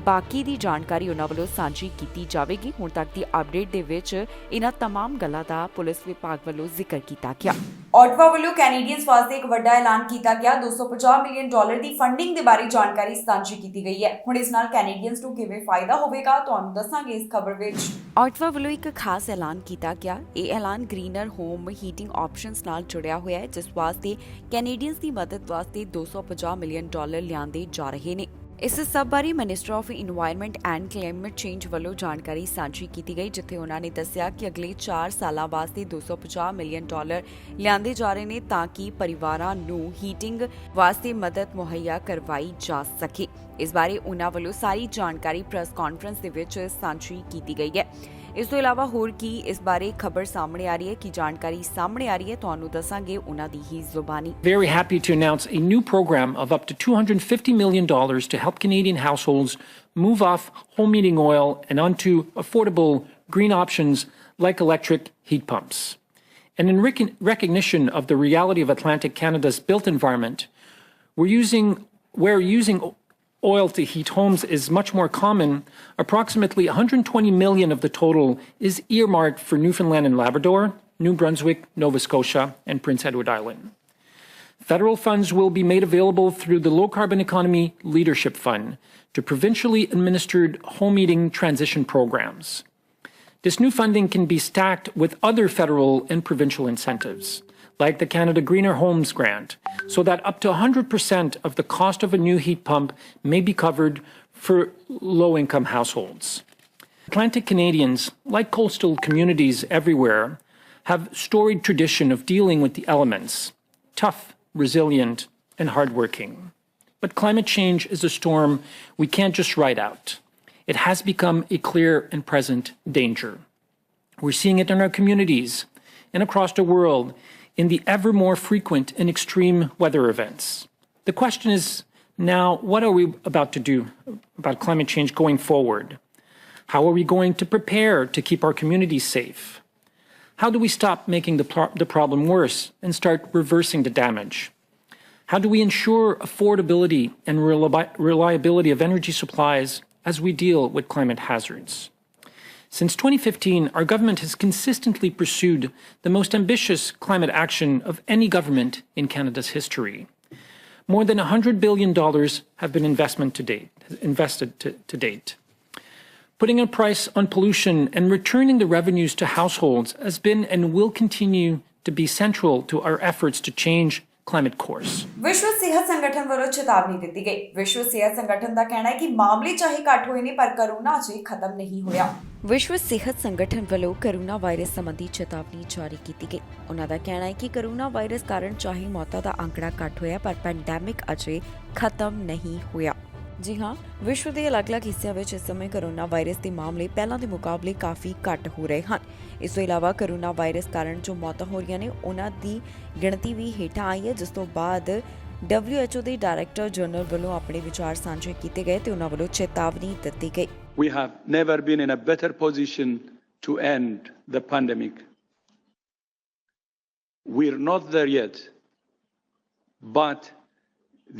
A: ਬਾਕੀ ਦੀ ਜਾਣਕਾਰੀ ਉਨ੍ਹਾਂ ਵੱਲੋਂ ਸਾਂਝੀ ਕੀਤੀ ਜਾਵੇਗੀ। ਹੁਣ ਤੱਕ ਦੀ ਅਪਡੇਟ ਦੇ ਵਿੱਚ ਇਹਨਾਂ तमाम ਗੱਲਾਂ ਦਾ ਪੁਲਿਸ ਵਿਭਾਗ ਵੱਲੋਂ ਜ਼ਿਕਰ ਕੀਤਾ ਗਿਆ। ਆਟਵਾ ਵੱਲੋਂ ਕੈਨੇਡੀਅਨਸ ਵਾਸਤੇ ਇੱਕ ਵੱਡਾ ਐਲਾਨ ਕੀਤਾ ਗਿਆ। $250 ਮਿਲੀਅਨ ਦੀ ਫੰਡਿੰਗ ਦੇ ਬਾਰੇ ਜਾਣਕਾਰੀ ਸਾਂਝੀ ਕੀਤੀ ਗਈ ਹੈ। ਹੁਣ ਇਸ ਨਾਲ ਕੈਨੇਡੀਅਨਸ ਨੂੰ ਕਿਵੇਂ ਫਾਇਦਾ ਹੋਵੇਗਾ ਤੁਹਾਨੂੰ ਦੱਸਾਂਗੇ ਇਸ ਖਬਰ ਵਿੱਚ। ਆਟਵਾ ਵੱਲੋਂ ਇੱਕ ਖਾਸ ਐਲਾਨ ਕੀਤਾ ਗਿਆ। ਇਹ ਐਲਾਨ ਗ੍ਰੀਨਰ ਹੋਮ ਹੀਟਿੰਗ ਆਪਸ਼ਨਸ ਨਾਲ ਜੁੜਿਆ ਹੋਇਆ ਹੈ ਜਿਸ ਵਾਸਤੇ ਕੈਨੇਡੀਅਨਸ ਦੀ ਮਦਦ ਵਾਸਤੇ $250 ਮਿਲੀਅਨ ਲਿਆਂਦੇ ਜਾ ਰਹੇ ਨੇ। ਇਸ ਸਭ ਬਾਰੇ minister of environment and climate change ਵੱਲੋਂ ਜਾਣਕਾਰੀ ਸਾਂਝੀ ਕੀਤੀ ਗਈ ਜਿੱਥੇ ਉਹਨਾਂ ਨੇ ਦੱਸਿਆ ਕਿ ਅਗਲੇ 4 ਸਾਲਾਂ ਵਾਸਤੇ $250 ਮਿਲੀਅਨ ਲਿਆਂਦੇ ਜਾ ਰਹੇ ਨੇ ਤਾਂ ਕਿ ਪਰਿਵਾਰਾਂ ਨੂੰ ਹੀਟਿੰਗ ਵਾਸਤੇ ਮਦਦ ਮੁਹੱਈਆ ਕਰਵਾਈ ਜਾ ਸਕੇ। ਇਸ ਬਾਰੇ ਉਹਨਾਂ ਵੱਲੋਂ ਸਾਰੀ ਜਾਣਕਾਰੀ ਪ੍ਰੈਸ ਕਾਨਫਰੰਸ ਦੇ ਵਿੱਚ ਸਾਂਝੀ ਕੀਤੀ ਗਈ ਹੈ। ਇਸ ਤੋਂ ਇਲਾਵਾ ਹੋਰ ਕੀ ਇਸ ਬਾਰੇ ਖਬਰ ਸਾਹਮਣੇ ਆ ਰਹੀ ਹੈ ਕਿ ਜਾਣਕਾਰੀ ਸਾਹਮਣੇ ਆ ਰਹੀ ਹੈ ਤੁਹਾਨੂੰ ਦੱਸਾਂਗੇ ਉਹਨਾਂ ਦੀ ਹੀ ਜ਼ੁਬਾਨੀ।
B: Very happy to announce a new program of up to $250 million to help Canadian households move off home heating oil and onto affordable green options like electric heat pumps. And in recognition of the reality of Atlantic Canada's built environment, where using oil to heat homes is much more common, approximately $120 million of the total is earmarked for Newfoundland and Labrador, New Brunswick, Nova Scotia, and Prince Edward Island. Federal funds will be made available through the Low Carbon Economy Leadership Fund to provincially administered home heating transition programs. This new funding can be stacked with other federal and provincial incentives, like the Canada Greener Homes Grant, so that up to 100% of the cost of a new heat pump may be covered for low-income households. Atlantic Canadians, like coastal communities everywhere, have storied tradition of dealing with the elements, tough, resilient, and hardworking. But climate change is a storm we can't just ride out. It has become a clear and present danger. We're seeing it in our communities and across the world in the ever more frequent and extreme weather events. The question is now, what are we about to do about climate change going forward? How are we going to prepare to keep our communities safe? How do we stop making the problem worse and start reversing the damage? How do we ensure affordability and reliability of energy supplies as we deal with climate hazards? Since 2015, our government has consistently pursued the most ambitious climate action of any government in Canada's history. More than $100 billion have been invested to date. Putting a price on pollution and returning the revenues to households has been and will continue to be central to our efforts to change climate course.
A: ਵਿਸ਼ਵ ਸਿਹਤ ਸੰਗਠਨ ਵੱਲੋਂ ਚੇਤਾਵਨੀ ਦਿੱਤੀ ਗਈ। ਵਿਸ਼ਵ ਸਿਹਤ ਸੰਗਠਨ ਦਾ ਕਹਿਣਾ ਹੈ ਕਿ ਮਾਮਲੇ ਚਾਹੇ ਘੱਟ ਹੋਏ ਨੇ ਪਰ ਕਰੋਨਾ ਅਜੇ ਖਤਮ ਨਹੀਂ ਹੋਇਆ। ਵਿਸ਼ਵ ਸਿਹਤ ਸੰਗਠਨ ਵੱਲੋਂ ਕਰੋਨਾ ਵਾਇਰਸ ਸੰਬੰਧੀ ਚੇਤਾਵਨੀ ਜਾਰੀ ਕੀਤੀ ਗਈ। ਉਹਨਾਂ ਦਾ ਕਹਿਣਾ ਹੈ ਕਿ ਕਰੋਨਾ ਵਾਇਰਸ ਕਾਰਨ ਚਾਹੇ ਮੌਤਾਂ ਦਾ ਅੰਕੜਾ ਘੱਟ ਹੋਇਆ ਪਰ ਪੈਂਡੈਮਿਕ ਅਜੇ ਖਤਮ ਨਹੀਂ ਹੋਇਆ। ਜੀ ਹਾਂ, ਵਿਸ਼ਵ ਦੇ ਅਲੱਗ-ਅਲੱਗ ਹਿੱਸਿਆਂ ਵਿੱਚ ਇਸ ਸਮੇਂ ਕਰੋਨਾ ਵਾਇਰਸ ਦੇ ਮਾਮਲੇ ਪਹਿਲਾਂ ਦੇ ਮੁਕਾਬਲੇ ਕਾਫੀ ਘੱਟ ਹੋ ਰਹੇ ਹਨ। ਇਸ ਤੋਂ ਇਲਾਵਾ ਕਰੋਨਾ ਵਾਇਰਸ ਕਾਰਨ ਜੋ ਮੌਤਾਂ ਹੋ ਰਹੀਆਂ ਨੇ ਉਹਨਾਂ ਦੀ ਗਿਣਤੀ ਵੀ ਹੇਠਾਂ ਆਈ ਹੈ ਜਿਸ ਤੋਂ ਬਾਅਦ WHO ਦੇ ਡਾਇਰੈਕਟਰ ਜਨਰਲ ਵੱਲੋਂ ਆਪਣੇ ਵਿਚਾਰ ਸਾਂਝੇ ਕੀਤੇ ਗਏ ਤੇ ਉਹਨਾਂ ਵੱਲੋਂ ਚੇਤਾਵਨੀ ਦਿੱਤੀ ਗਈ।
C: We have never been in a better position to end the pandemic. We're not there yet, but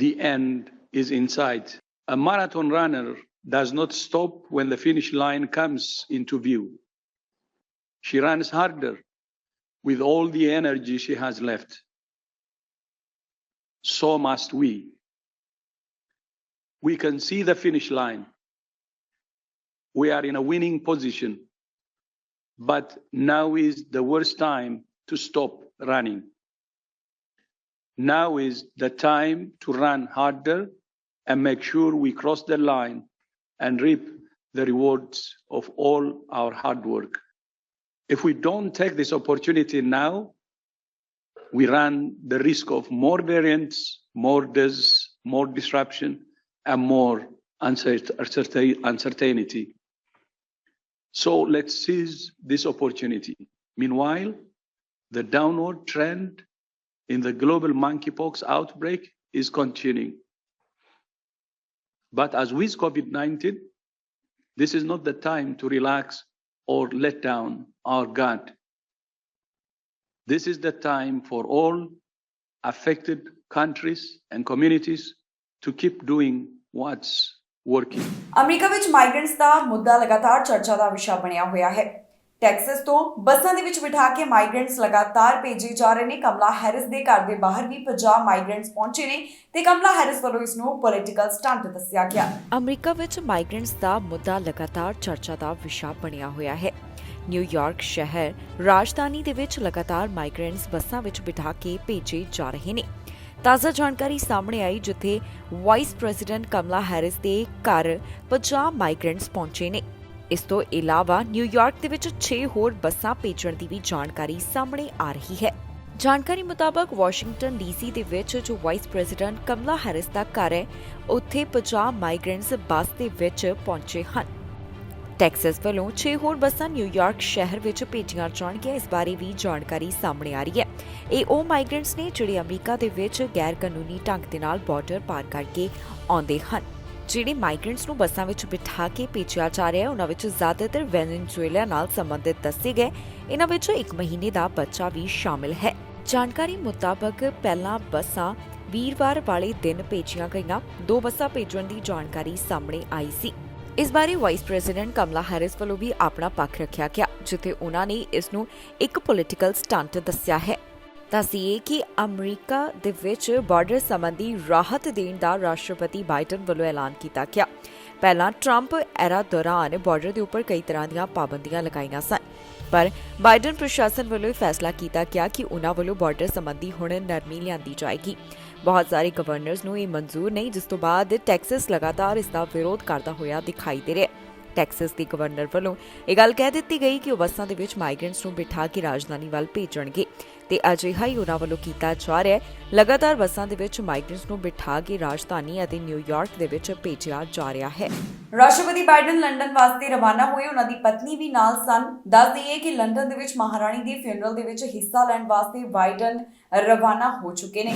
C: the end is in sight. A marathon runner does not stop when the finish line comes into view. She runs harder with all the energy she has left. So must we. We can see the finish line. we are in a winning position. But now is the worst time to stop running. Now is the time to run harder and make sure we cross the line and reap the rewards of all our hard work. If we don't take this opportunity now, we run the risk of more variants, more deaths, more disruption, and more uncertainty. So let's seize this opportunity. Meanwhile, the downward trend in the global monkeypox outbreak is continuing. But as with COVID-19, this is not the time to relax or let down our guard. This is the time for all affected countries and communities to keep doing what's working.
A: America ਵਿੱਚ migrants ਦਾ ਮੁੱਦਾ ਲਗਾਤਾਰ ਚਰਚਾ ਦਾ ਵਿਸ਼ਾ ਬਣਿਆ ਹੋਇਆ ਹੈ। Texas ਤੋਂ ਬੱਸਾਂ ਦੇ ਵਿੱਚ ਬਿਠਾ ਕੇ ਮਾਈਗ੍ਰੈਂਟਸ ਲਗਾਤਾਰ ਭੇਜੇ ਜਾ ਰਹੇ ਨੇ। ਕਮਲਾ ਹੈਰਿਸ ਦੇ ਘਰ ਦੇ ਬਾਹਰ ਵੀ 50 ਮਾਈਗ੍ਰੈਂਟਸ ਪਹੁੰਚੇ ਨੇ ਤੇ ਕਮਲਾ ਹੈਰਿਸ ਵੱਲੋਂ ਇਸ ਨੂੰ ਪੋਲੀਟੀਕਲ ਸਟੰਟ ਦੱਸਿਆ ਗਿਆ।
D: ਅਮਰੀਕਾ ਵਿੱਚ ਮਾਈਗ੍ਰੈਂਟਸ ਦਾ ਮੁੱਦਾ ਲਗਾਤਾਰ ਚਰਚਾ ਦਾ ਵਿਸ਼ਾ ਬਣਿਆ ਹੋਇਆ ਹੈ। ਨਿਊਯਾਰਕ ਸ਼ਹਿਰ ਰਾਜਧਾਨੀ ਦੇ ਵਿੱਚ ਲਗਾਤਾਰ ਮਾਈਗ੍ਰੈਂਟਸ ਬੱਸਾਂ ਵਿੱਚ ਬਿਠਾ ਕੇ ਭੇਜੇ ਜਾ ਰਹੇ ਨੇ। ਤਾਜ਼ਾ ਜਾਣਕਾਰੀ ਸਾਹਮਣੇ ਆਈ ਜਿੱਥੇ ਵਾਈਸ ਪ੍ਰੈਜ਼ੀਡੈਂਟ ਕਮਲਾ ਹੈਰਿਸ ਦੇ ਘਰ 50 ਮਾਈਗ੍ਰੈਂਟਸ ਪਹੁੰਚੇ ਨੇ। ਇਸ ਤੋਂ ਇਲਾਵਾ ਨਿਊਯਾਰਕ ਦੇ ਵਿੱਚ 6 ਹੋਰ ਬੱਸਾਂ ਭੇਜਣ ਦੀ ਵੀ ਜਾਣਕਾਰੀ ਸਾਹਮਣੇ ਆ ਰਹੀ ਹੈ। ਜਾਣਕਾਰੀ ਮੁਤਾਬਕ ਵਾਸ਼ਿੰਗਟਨ ਡੀਸੀ ਦੇ ਵਿੱਚ ਜੋ ਵਾਈਸ ਪ੍ਰੈਜ਼ੀਡੈਂਟ ਕਮਲਾ ਹੈਰਿਸ ਦਾ ਘਰ ਹੈ ਉੱਥੇ 50 ਮਾਈਗ੍ਰੈਂਟਸ ਬੱਸ ਦੇ ਵਿੱਚ ਪਹੁੰਚੇ ਹਨ। ਟੈਕਸਸ ਵੱਲੋਂ 6 ਹੋਰ ਬੱਸਾਂ ਨਿਊਯਾਰਕ ਸ਼ਹਿਰ ਵਿੱਚ ਭੇਜੀਆਂ ਜਾਣਗੀਆਂ। ਇਸ ਬਾਰੇ ਵੀ ਜਾਣਕਾਰੀ ਸਾਹਮਣੇ ਆ ਰਹੀ ਹੈ। ਇਹ ਉਹ ਮਾਈਗ੍ਰੈਂਟਸ ਨੇ ਜਿਹੜੇ ਅਮਰੀਕਾ ਦੇ ਵਿੱਚ ਗੈਰ ਕਾਨੂੰਨੀ ਢੰਗ ਦੇ ਨਾਲ ਬਾਰਡਰ ਪਾਰ ਕਰਕੇ ਆਉਂਦੇ ਹਨ। ਜਿਹੜੇ ਮਾਈਗ੍ਰੈਂਟਸ ਨੂੰ ਬੱਸਾਂ ਵਿੱਚ ਬਿਠਾ ਕੇ ਭੇਜਿਆ ਜਾ ਰਿਹਾ ਹੈ ਉਹਨਾਂ ਵਿੱਚ ਜ਼ਿਆਦਾਤਰ ਵੈਨੇਜ਼ੁਏਲਾ ਨਾਲ ਸੰਬੰਧਿਤ ਦੱਸੇ ਗਏ। ਇਹਨਾਂ ਵਿੱਚ 1 ਮਹੀਨੇ ਦਾ ਬੱਚਾ ਵੀ ਸ਼ਾਮਿਲ ਹੈ। ਜਾਣਕਾਰੀ ਮੁਤਾਬਕ ਪਹਿਲਾਂ ਬੱਸਾਂ ਵੀਰਵਾਰ ਵਾਲੇ ਦਿਨ ਭੇਜੀਆਂ ਗਈਆਂ। 2 ਬੱਸਾਂ ਭੇਜਣ ਦੀ ਜਾਣਕਾਰੀ ਸਾਹਮਣੇ ਆਈ ਸੀ। ਇਸ ਬਾਰੇ ਵਾਈਸ ਪ੍ਰੈਜ਼ੀਡੈਂਟ ਕਮਲਾ ਹੈਰਿਸ ਵੱਲੋਂ ਵੀ ਆਪਣਾ ਪੱਖ ਰੱਖਿਆ ਗਿਆ ਜਿੱਥੇ ਉਹਨਾਂ ਨੇ ਇਸ ਨੂੰ ਇੱਕ ਪੋਲੀਟੀਕਲ ਸਟੰਟ ਦੱਸਿਆ ਹੈ। ਦੱਸੀਏ ਕਿ ਅਮਰੀਕਾ ਦੇ ਵਿੱਚ ਬਾਰਡਰ ਸੰਬੰਧੀ ਰਾਹਤ ਦੇਣ ਦਾ ਰਾਸ਼ਟਰਪਤੀ ਬਾਈਡਨ ਵੱਲੋਂ ਐਲਾਨ ਕੀਤਾ ਗਿਆ। ਪਹਿਲਾਂ ਟਰੰਪ ਐਰਾ ਦੌਰਾਨ ਬਾਰਡਰ ਦੇ ਉੱਪਰ ਕਈ ਤਰ੍ਹਾਂ ਦੀਆਂ ਪਾਬੰਦੀਆਂ ਲਗਾਈਆਂ ਸਨ ਪਰ ਬਾਈਡਨ ਪ੍ਰਸ਼ਾਸਨ ਵੱਲੋਂ ਫੈਸਲਾ ਕੀਤਾ ਗਿਆ ਕਿ ਉਹਨਾਂ ਵੱਲੋਂ ਬਾਰਡਰ ਸੰਬੰਧੀ ਹੁਣ ਨਰਮੀ ਲਿਆਂਦੀ ਜਾਏਗੀ। ਬਹੁਤ ਸਾਰੇ ਗਵਰਨਰਸ ਨੂੰ ਇਹ ਮਨਜ਼ੂਰ ਨਹੀਂ ਜਿਸ ਤੋਂ ਬਾਅਦ ਟੈਕਸਸ ਲਗਾਤਾਰ ਇਸ ਦਾ ਵਿਰੋਧ ਕਰਦਾ ਹੋਇਆ ਦਿਖਾਈ ਦੇ ਰਿਹਾ ਹੈ। ਟੈਕਸਸ ਦੀ ਗਵਰਨਰ ਵੱਲੋਂ ਇਹ ਗੱਲ ਕਹਿ ਦਿੱਤੀ ਗਈ ਕਿ ਉਹ ਬੱਸਾਂ ਦੇ ਵਿੱਚ ਮਾਈਗ੍ਰੈਂਟਸ ਨੂੰ ਬਿਠਾ ਕੇ ਰਾਜਧਾਨੀ ਵੱਲ ਭੇਜਣਗੇ ਤੇ ਅਜਿਹਾ ਹੀ ਉਹਨਾਂ ਵੱਲੋਂ ਕੀਤਾ ਜਾ ਰਿਹਾ ਹੈ। ਲਗਾਤਾਰ ਬੱਸਾਂ ਦੇ ਵਿੱਚ ਮਾਈਗ੍ਰੈਂਟਸ ਨੂੰ ਬਿਠਾ ਕੇ ਰਾਜਧਾਨੀ ਅਤੇ ਨਿਊਯਾਰਕ ਦੇ ਵਿੱਚ ਭੇਜਿਆ ਜਾ ਰਿਹਾ ਹੈ।
A: ਰਾਸ਼ਟਰਪਤੀ ਬਾਈਡਨ ਲੰਡਨ ਵਾਸਤੇ ਰਵਾਨਾ ਹੋਏ। ਉਹਨਾਂ ਦੀ ਪਤਨੀ ਵੀ ਨਾਲ ਸਨ। ਦੱਸ ਦਈਏ ਕਿ ਲੰਡਨ ਦੇ ਵਿੱਚ ਮਹਾਰਾਣੀ ਦੇ ਫਿਊਨਰਲ ਦੇ ਵਿੱਚ ਹਿੱਸਾ ਲੈਣ ਵਾਸਤੇ ਬਾਈਡਨ ਰਵਾਨਾ ਹੋ ਚੁੱਕੇ ਨੇ।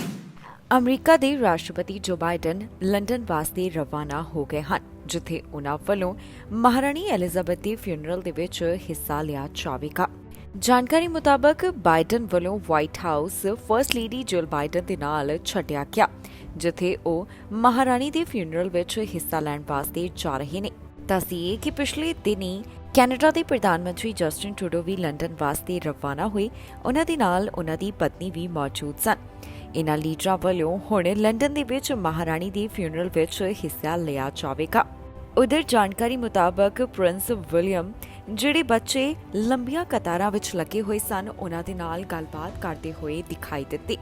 D: ਅਮਰੀਕਾ ਦੇ ਰਾਸ਼ਟਰਪਤੀ ਜੋ ਬਾਈਡਨ ਲੰਡਨ ਵਾਸਤੇ ਰਵਾਨਾ ਹੋ ਗਏ ਹਨ ਜਿੱਥੇ ਉਹਨਾਂ ਵੱਲੋਂ ਮਹਾਰਾਣੀ ਐਲਿਜ਼ਾਬੈਥ ਦੇ ਫਿਊਨਰਲ ਦੇ ਵਿੱਚ ਹਿੱਸਾ ਲਿਆ ਜਾਵੇਗਾ। ਜਾਣਕਾਰੀ ਮੁਤਾਬਕ ਬਾਈਡਨ ਵੱਲੋਂ White House first lady Jill Biden ਦੇ ਨਾਲ ਛੱਡਿਆ ਗਿਆ ਜਿੱਥੇ ਉਹ ਮਹਾਰਾਣੀ ਦੇ ਫਿਊਨਰਲ ਵਿੱਚ ਹਿੱਸਾ ਲੈਣ ਵਾਸਤੇ ਜਾ ਰਹੇ ਨੇ। ਦੱਸੀਏ ਕਿ ਪਿਛਲੇ ਦਿਨੀ ਕੈਨੇਡਾ ਦੇ ਪ੍ਰਧਾਨ ਮੰਤਰੀ ਜਸਟਿਨ ਟਰੂਡੋ ਵੀ ਲੰਡਨ ਵਾਸਤੇ ਰਵਾਨਾ ਹੋਏ। ਉਹਨਾਂ ਦੇ ਨਾਲ ਉਹਨਾਂ ਦੀ ਪਤਨੀ ਵੀ ਮੌਜੂਦ ਸਨ। ਇਨ੍ਹਾਂ ਲੀਡਰਾਂ ਵੱਲੋਂ ਹੁਣ ਲੰਡਨ ਦੇ ਵਿੱਚ ਮਹਾਰਾਣੀ ਦੇ ਫਿਊਨਰਲ ਵਿੱਚ ਹਿੱਸਾ ਲਿਆ ਜਾਵੇਗਾ। ਉਧਰ ਜਾਣਕਾਰੀ ਮੁਤਾਬਕ ਪ੍ਰਿੰਸ ਵਿਲੀਅਮ ਜਿਹੜੇ ਬੱਚੇ ਲੰਬੀਆਂ ਕਤਾਰਾਂ ਵਿੱਚ ਲੱਗੇ ਹੋਏ ਸਨ ਉਹਨਾਂ ਦੇ ਨਾਲ ਗੱਲਬਾਤ ਕਰਦੇ ਹੋਏ ਦਿਖਾਈ ਦਿੱਤੇ।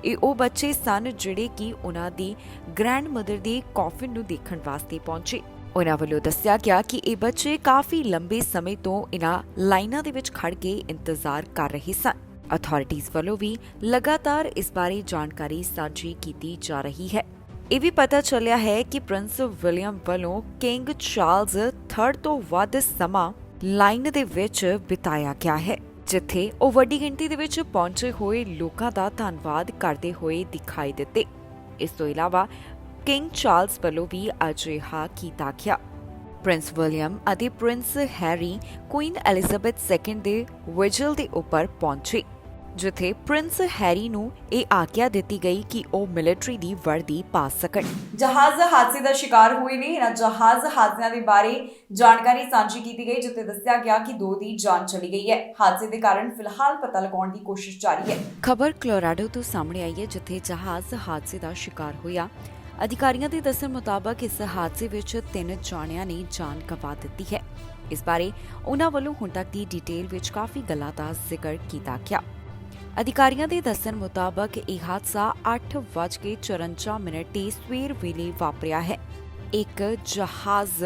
D: ਇਹ ਉਹ ਬੱਚੇ ਸਨ ਜਿਹੜੇ ਕਿ ਉਹਨਾਂ ਦੀ ਗ੍ਰੈਂਡ ਮਦਰ ਦੀ ਕੌਫਿਨ ਨੂੰ ਦੇਖਣ ਵਾਸਤੇ ਪਹੁੰਚੇ। ਉਹਨਾਂ ਵੱਲੋਂ ਦੱਸਿਆ ਗਿਆ ਕਿ ਇਹ ਬੱਚੇ ਕਾਫੀ ਲੰਬੇ ਸਮੇਂ ਤੋਂ ਇਨ੍ਹਾਂ ਲਾਈਨਾਂ ਦੇ ਵਿੱਚ ਖੜ ਕੇ ਇੰਤਜ਼ਾਰ ਕਰ ਰਹੇ ਸਨ। ਅਥਾਰਟੀਜ਼ ਵੱਲੋਂ ਵੀ ਲਗਾਤਾਰ ਇਸ ਬਾਰੇ ਜਾਣਕਾਰੀ ਸਾਂਝੀ ਕੀਤੀ ਜਾ ਰਹੀ ਹੈ। ਇਹ ਵੀ ਪਤਾ ਚੱਲਿਆ ਹੈ ਕਿ ਪ੍ਰਿੰਸ ਵਿਲੀਅਮ ਵੱਲੋਂ ਕਿੰਗ ਚਾਰਲਸ III ਤੋਂ ਵੱਧ ਸਮਾਂ ਲਾਈਨ ਦੇ ਵਿੱਚ ਬਿਤਾਇਆ ਗਿਆ ਹੈ ਜਿੱਥੇ ਉਹ ਵੱਡੀ ਗਿਣਤੀ ਦੇ ਵਿੱਚ ਪਹੁੰਚੇ ਹੋਏ ਲੋਕਾਂ ਦਾ ਧੰਨਵਾਦ ਕਰਦੇ ਹੋਏ ਦਿਖਾਈ ਦਿੱਤੇ। ਇਸ ਤੋਂ ਇਲਾਵਾ ਕਿੰਗ ਚਾਰਲਸ ਵੱਲੋਂ ਵੀ ਅਜਿਹਾ ਕੀਤਾ ਗਿਆ। ਪ੍ਰਿੰਸ ਵਿਲੀਅਮ ਅਤੇ Prince Harry Queen Elizabeth II ਦੇ ਵਿਜਲ ਦੇ ਉੱਪਰ ਪਹੁੰਚੇ ਜਿੱਥੇ ਪ੍ਰਿੰਸ ਹੈਰੀ ਨੂੰ ਇਹ ਆਗਿਆ ਦਿੱਤੀ ਗਈ ਕਿ ਉਹ ਮਿਲਟਰੀ ਦੀ ਵਰਦੀ ਪਾ ਸਕਣ।
A: ਜਹਾਜ਼ ਹਾਦਸੇ ਦਾ ਸ਼ਿਕਾਰ ਹੋਏ ਨੇ। ਇਹਨਾਂ ਜਹਾਜ਼ ਹਾਦਸਿਆਂ ਦੇ ਬਾਰੇ ਜਾਣਕਾਰੀ ਸਾਂਝੀ ਕੀਤੀ ਗਈ ਜਿੱਥੇ ਦੱਸਿਆ ਗਿਆ ਕਿ 2 ਦੀ ਜਾਨ ਚਲੀ ਗਈ ਹੈ। ਹਾਦਸੇ ਦੇ ਕਾਰਨ ਫਿਲਹਾਲ ਪਤਾ ਲਗਾਉਣ ਦੀ ਕੋਸ਼ਿਸ਼ ਜਾਰੀ ਹੈ।
D: ਖਬਰ ਕੋਲੋਰਾਡੋ ਤੋਂ ਸਾਹਮਣੇ ਆਈ ਹੈ ਜਿੱਥੇ ਜਹਾਜ਼ ਹਾਦਸੇ ਦਾ ਸ਼ਿਕਾਰ ਹੋਇਆ। ਅਧਿਕਾਰੀਆਂ ਦੇ ਦੱਸਣ ਮੁਤਾਬਕ ਇਸ ਹਾਦਸੇ ਵਿੱਚ 3 ਜਾਣਿਆਂ ਨੇ ਜਾਨ ਗਵਾ ਦਿੱਤੀ ਹੈ। ਇਸ ਬਾਰੇ ਉਨ੍ਹਾਂ ਵੱਲੋਂ ਹੁਣ ਤੱਕ ਦੀ ਡਿਟੇਲ ਵਿੱਚ ਕਾਫੀ ਗੱਲਾਂ ਦਾ ਜ਼ਿਕਰ ਕੀਤਾ ਗਿਆ। ਅਧਿਕਾਰੀਆਂ ਦੇ ਦੱਸਣ ਮੁਤਾਬਕ ਇਹ ਹਾਦਸਾ 8:54 ਤੇ ਸਵੇਰ ਵੇਲੇ ਵਾਪਰਿਆ ਹੈ। ਇੱਕ ਜਹਾਜ਼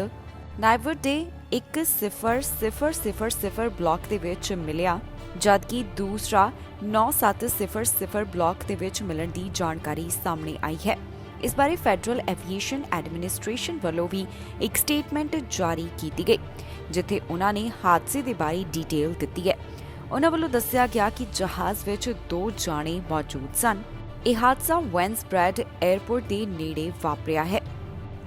D: ਨਾਈਵਰ ਦੇ 1000 ਬਲਾਕ ਦੇ ਵਿੱਚ ਮਿਲਿਆ, ਜਦਕਿ ਦੂਸਰਾ 9700 ਬਲਾਕ ਦੇ ਵਿੱਚ ਮਿਲਣ ਦੀ ਜਾਣਕਾਰੀ ਸਾਹਮਣੇ ਆਈ ਹੈ। ਇਸ ਬਾਰੇ ਫੈਡਰਲ ਐਵੀਏਸ਼ਨ ਐਡਮਿਨਿਸਟ੍ਰੇਸ਼ਨ ਵੱਲੋਂ ਵੀ ਇੱਕ ਸਟੇਟਮੈਂਟ ਜਾਰੀ ਕੀਤੀ ਗਈ, ਜਿੱਥੇ ਉਨ੍ਹਾਂ ਨੇ ਹਾਦਸੇ ਦੇ ਬਾਰੇ ਡਿਟੇਲ ਦਿੱਤੀ ਹੈ। ਉਨ੍ਹਾਂ ਵੱਲੋਂ ਦੱਸਿਆ ਗਿਆ ਕਿ ਜਹਾਜ਼ ਵਿੱਚ 2 ਜਾਣੇ ਮੌਜੂਦ ਸਨ। ਇਹ ਹਾਦਸਾ ਵੈਨਸਬਰੈਡ 에ਅਰਪੋਰਟ ਦੇ ਨੇੜੇ ਵਾਪਰਿਆ ਹੈ।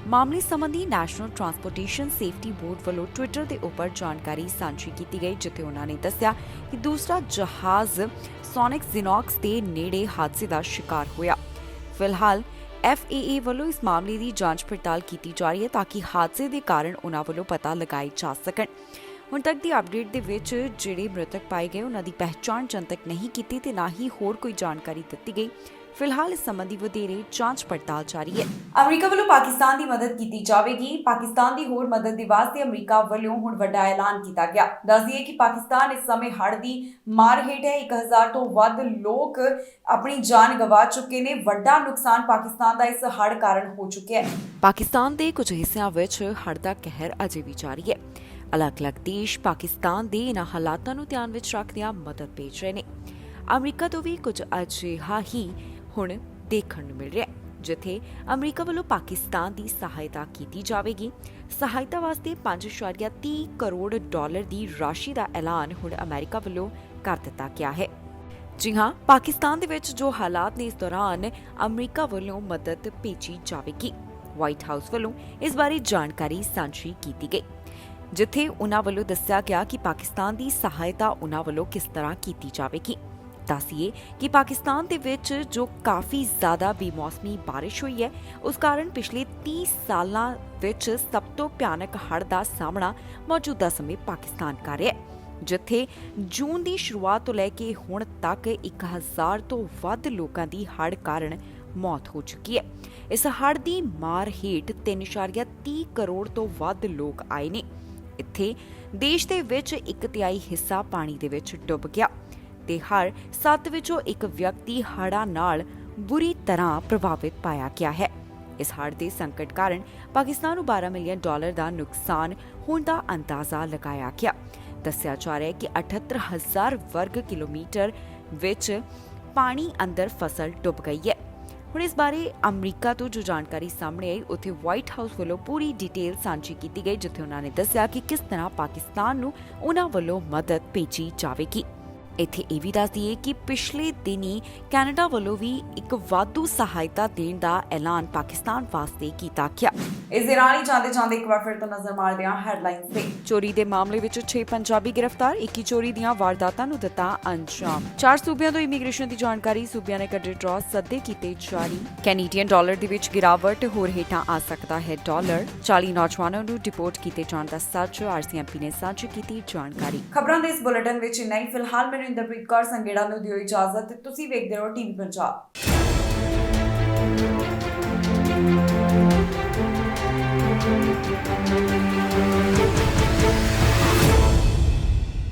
D: ਮਾਮਲੇ ਸੰਬੰਧੀ ਨੈਸ਼ਨਲ ਟਰਾਂਸਪੋਰਟੇਸ਼ਨ ਸੇਫਟੀ ਬੋਰਡ ਵੱਲੋਂ ਟਵਿੱਟਰ ਦੇ ਉੱਪਰ ਜਾਣਕਾਰੀ ਸਾਂਝੀ ਕੀਤੀ ਗਈ, ਜਿੱਥੇ ਉਨ੍ਹਾਂ ਨੇ ਦੱਸਿਆ ਕਿ ਦੂਸਰਾ ਜਹਾਜ਼ ਸੋਨਿਕ ਜ਼ੀਨੌਕਸ ਦੇ ਨੇੜੇ ਹਾਦਸੇ ਦਾ ਸ਼ਿਕਾਰ ਹੋਇਆ। ਫਿਲਹਾਲ FAA ਵੱਲੋਂ ਇਸ ਮਾਮਲੇ ਦੀ ਜਾਂਚ ਪੜਤਾਲ ਕੀਤੀ ਜਾ ਰਹੀ ਹੈ ਤਾਂ ਕਿ ਹਾਦਸੇ ਦੇ ਕਾਰਨ ਉਨ੍ਹਾਂ ਵੱਲੋਂ ਪਤਾ ਲਗਾਏ ਜਾ ਸਕਣ। ਹੁਣ ਤੱਕ ਦੀ ਅਪਡੇਟ ਦੇ ਵਿੱਚ ਜਿਹੜੇ ਮ੍ਰਿਤਕ ਪਾਏ ਗਏ ਉਹਨਾਂ ਦੀ ਪਹਿਚਾਣ ਜਨਤਕ ਨਹੀਂ ਕੀਤੀ ਤੇ ਨਾ ਹੀ ਹੋਰ ਕੋਈ ਜਾਣਕਾਰੀ ਦਿੱਤੀ ਗਈ। ਫਿਲਹਾਲ ਇਸ ਸੰਬੰਧੀ ਵਧੇਰੇ ਜਾਂਚ ਪੜਤਾਲ ਜਾਰੀ ਹੈ।
A: ਅਮਰੀਕਾ ਵੱਲੋਂ ਪਾਕਿਸਤਾਨ ਦੀ ਮਦਦ ਕੀਤੀ ਜਾਵੇਗੀ। ਪਾਕਿਸਤਾਨ ਦੀ ਹੋਰ ਮਦਦ ਦੇ ਵਾਸਤੇ ਅਮਰੀਕਾ ਵੱਲੋਂ ਹੁਣ ਵੱਡਾ ਐਲਾਨ ਕੀਤਾ ਗਿਆ। ਦੱਸ ਦਈਏ ਕਿ ਪਾਕਿਸਤਾਨ ਇਸ ਸਮੇਂ ਹੜ੍ਹ ਦੀ ਮਾਰ ਹੇਠ ਹੈ। 1000 ਤੋਂ ਵੱਧ ਲੋਕ ਆਪਣੀ ਜਾਨ ਗਵਾ ਚੁੱਕੇ ਨੇ। ਵੱਡਾ ਨੁਕਸਾਨ ਪਾਕਿਸਤਾਨ ਦਾ ਇਸ ਹੜ੍ਹ ਕਾਰਨ ਹੋ ਚੁੱਕਿਆ ਹੈ।
D: ਪਾਕਿਸਤਾਨ ਦੇ ਕੁਝ ਹਿੱਸਿਆਂ ਵਿੱਚ ਹੜ੍ਹ ਦਾ ਕਹਿਰ ਅਜੇ ਵੀ ਜਾਰੀ ਹੈ। ਅਲੱਗ-ਅਲੱਗ ਦੇਸ਼ ਪਾਕਿਸਤਾਨ ਦੇ ਇਹਨਾਂ ਹਾਲਾਤਾਂ ਨੂੰ ਧਿਆਨ ਵਿੱਚ ਰੱਖਦਿਆਂ ਮਦਦ ਭੇਜ ਰਹੇ ਨੇ। ਅਮਰੀਕਾ ਤੋਂ ਵੀ ਕੁਝ ਅਜਿਹਾ ਹੀ ਹੁਣ ਦੇਖਣ ਨੂੰ ਮਿਲ ਰਿਹਾ ਹੈ, ਜਿੱਥੇ ਅਮਰੀਕਾ ਵੱਲੋਂ ਪਾਕਿਸਤਾਨ ਦੀ ਸਹਾਇਤਾ ਕੀਤੀ ਜਾਵੇਗੀ। ਸਹਾਇਤਾ ਵਾਸਤੇ 5.30 ਕਰੋੜ ਡਾਲਰ ਦੀ ਰਾਸ਼ੀ ਦਾ ਐਲਾਨ ਹੁਣ ਅਮਰੀਕਾ ਵੱਲੋਂ ਕਰ ਦਿੱਤਾ ਗਿਆ ਹੈ। ਜੀ ਹਾਂ, ਪਾਕਿਸਤਾਨ ਦੇ ਵਿੱਚ ਜੋ ਹਾਲਾਤ ਨੇ ਇਸ ਦੌਰਾਨ ਅਮਰੀਕਾ ਵੱਲੋਂ ਮਦਦ ਭੇਜੀ ਜਾਵੇਗੀ। ਵਾਈਟ ਹਾਊਸ ਵੱਲੋਂ ਇਸ ਬਾਰੇ ਜਾਣਕਾਰੀ ਸਾਂਝੀ ਕੀਤੀ ਗਈ, ਜਿੱਥੇ ਉਨ੍ਹਾਂ ਵੱਲੋਂ ਦੱਸਿਆ ਗਿਆ ਕਿ ਪਾਕਿਸਤਾਨ ਦੀ ਸਹਾਇਤਾ ਉਨ੍ਹਾਂ ਵੱਲੋਂ ਕਿਸ ਤਰ੍ਹਾਂ ਕੀਤੀ ਜਾਵੇਗੀ। ਦੱਸੀਏ ਕਿ ਪਾਕਿਸਤਾਨ ਦੇ ਵਿੱਚ ਜੋ ਕਾਫੀ ਜ਼ਿਆਦਾ ਬੇਮੌਸਮੀ ਬਾਰਿਸ਼ ਹੋਈ ਹੈ, ਉਸ ਕਾਰਨ ਪਿਛਲੇ 30 ਸਾਲਾਂ ਵਿੱਚ ਸਭ ਤੋਂ ਭਿਆਨਕ ਹੜ੍ਹ ਦਾ ਸਾਹਮਣਾ ਮੌਜੂਦਾ ਸਮੇਂ ਪਾਕਿਸਤਾਨ ਕਰ ਰਿਹਾ ਹੈ, ਜਿੱਥੇ ਜੂਨ ਦੀ ਸ਼ੁਰੂਆਤ ਤੋਂ ਲੈ ਕੇ ਹੁਣ ਤੱਕ 1000 ਤੋਂ ਵੱਧ ਲੋਕਾਂ ਦੀ ਹੜ੍ਹ ਕਾਰਨ ਮੌਤ ਹੋ ਚੁੱਕੀ ਹੈ। ਇਸ ਹੜ੍ਹ ਦੀ ਮਾਰ ਹੇਠ 3.30 ਕਰੋੜ ਤੋਂ ਵੱਧ ਲੋਕ ਆਏ ਨੇ। ਇੱਥੇ ਦੇਸ਼ ਦੇ ਵਿੱਚ 1/3 ਹਿੱਸਾ ਪਾਣੀ ਦੇ ਵਿੱਚ ਡੁੱਬ ਗਿਆ ਤੇ ਹਰ 7 ਵਿੱਚੋਂ 1 ਵਿਅਕਤੀ ਹੜ੍ਹਾਂ ਨਾਲ ਬੁਰੀ ਤਰ੍ਹਾਂ ਪ੍ਰਭਾਵਿਤ ਪਾਇਆ ਗਿਆ ਹੈ। ਇਸ ਹੜ੍ਹ ਦੇ ਸੰਕਟ ਕਾਰਨ ਪਾਕਿਸਤਾਨ ਨੂੰ $12 ਮਿਲੀਅਨ ਦਾ ਨੁਕਸਾਨ ਹੋਣ ਦਾ ਅੰਦਾਜ਼ਾ ਲਗਾਇਆ ਗਿਆ। ਦੱਸਿਆ ਜਾ ਰਿਹਾ ਹੈ ਕਿ 78,000 ਵਰਗ ਕਿਲੋਮੀਟਰ ਵਿੱਚ ਪਾਣੀ ਅੰਦਰ ਫਸਲ ਡੁੱਬ ਗਈ ਹੈ। ਹੁਣ ਇਸ ਬਾਰੇ ਅਮਰੀਕਾ ਤੋਂ ਜੋ ਜਾਣਕਾਰੀ ਸਾਹਮਣੇ ਆਈ, ਉੱਥੇ ਵਾਈਟ ਹਾਊਸ ਵੱਲੋਂ ਪੂਰੀ ਡਿਟੇਲ ਸਾਂਝੀ ਕੀਤੀ ਗਈ, ਜਿੱਥੇ ਉਹਨਾਂ ਨੇ ਦੱਸਿਆ ਕਿ ਕਿਸ ਤਰ੍ਹਾਂ ਪਾਕਿਸਤਾਨ ਨੂੰ ਉਹਨਾਂ ਵੱਲੋਂ ਮਦਦ ਭੇਜੀ ਜਾਵੇਗੀ। ਇੱਥੇ ਇਹ ਵੀ ਦੱਸ ਦਈਏ ਕਿ ਪਿਛਲੇ ਦਿਨੀ ਕੈਨੇਡਾ ਵੱਲੋਂ ਵੀ ਇੱਕ ਵਾਧੂ ਸਹਾਇਤਾ ਦੇਣ ਦਾ ਐਲਾਨ ਪਾਕਿਸਤਾਨ ਵਾਸਤੇ ਕੀਤਾ ਗਿਆ।
A: ਇਸ ਦੇ ਨਾਲ ਹੀ ਜਾਂਦੇ ਇੱਕ ਵਾਰ ਫਿਰ ਤੋਂ ਨਜ਼ਰ ਮਾਰਦੇ ਹਾਂ ਹੈਡਲਾਈਨਸ ਤੇ।
D: ਚੋਰੀ ਦੇ ਮਾਮਲੇ ਵਿੱਚ 6 ਪੰਜਾਬੀ ਗ੍ਰਿਫਤਾਰ, 21 ਚੋਰੀ ਦੀਆਂ ਵਾਰਦਾਤਾਂ ਨੂੰ ਦਿੱਤਾ ਅੰਜਾਮ। 4 ਸੂਬਿਆਂ ਤੋਂ ਇਮੀਗ੍ਰੇਸ਼ਨ ਦੀ ਜਾਣਕਾਰੀ, ਸੂਬਿਆਂ ਨੇ ਕੱਢੇ ਡਰਾ, ਸੱਦੇ ਕੀਤੇ ਜਾਰੀ। ਕੈਨੇਡੀਅਨ ਡਾਲਰ ਦੇ ਵਿੱਚ ਗਿਰਾਵਟ, ਹੋਰ ਹੇਠਾਂ ਆ ਸਕਦਾ ਹੈ ਡਾਲਰ। 40 ਨੌਜਵਾਨਾਂ ਨੂੰ ਡਿਪੋਰਟ ਕੀਤੇ ਜਾਣ ਦਾ ਸੱਚ, RCMP ਨੇ ਸਾਂਝੀ ਕੀਤੀ ਜਾਣਕਾਰੀ।
A: ਖਬਰਾਂ ਦੇ ਇਸ ਬੁਲੇਟਿਨ ਵਿੱਚ ਇੰਨਾ ਹੀ। ਫਿਲਹਾਲ ਮੈਨੂੰ ਇੰਦਰਪ੍ਰੀਤ ਕੌਰ ਸੰਗੇੜਾ ਨੂੰ ਦਿਓ ਇਜਾਜ਼ਤ। ਤੁਸੀਂ ਵੇਖਦੇ ਰਹੋ TV ਪੰਜਾਬ।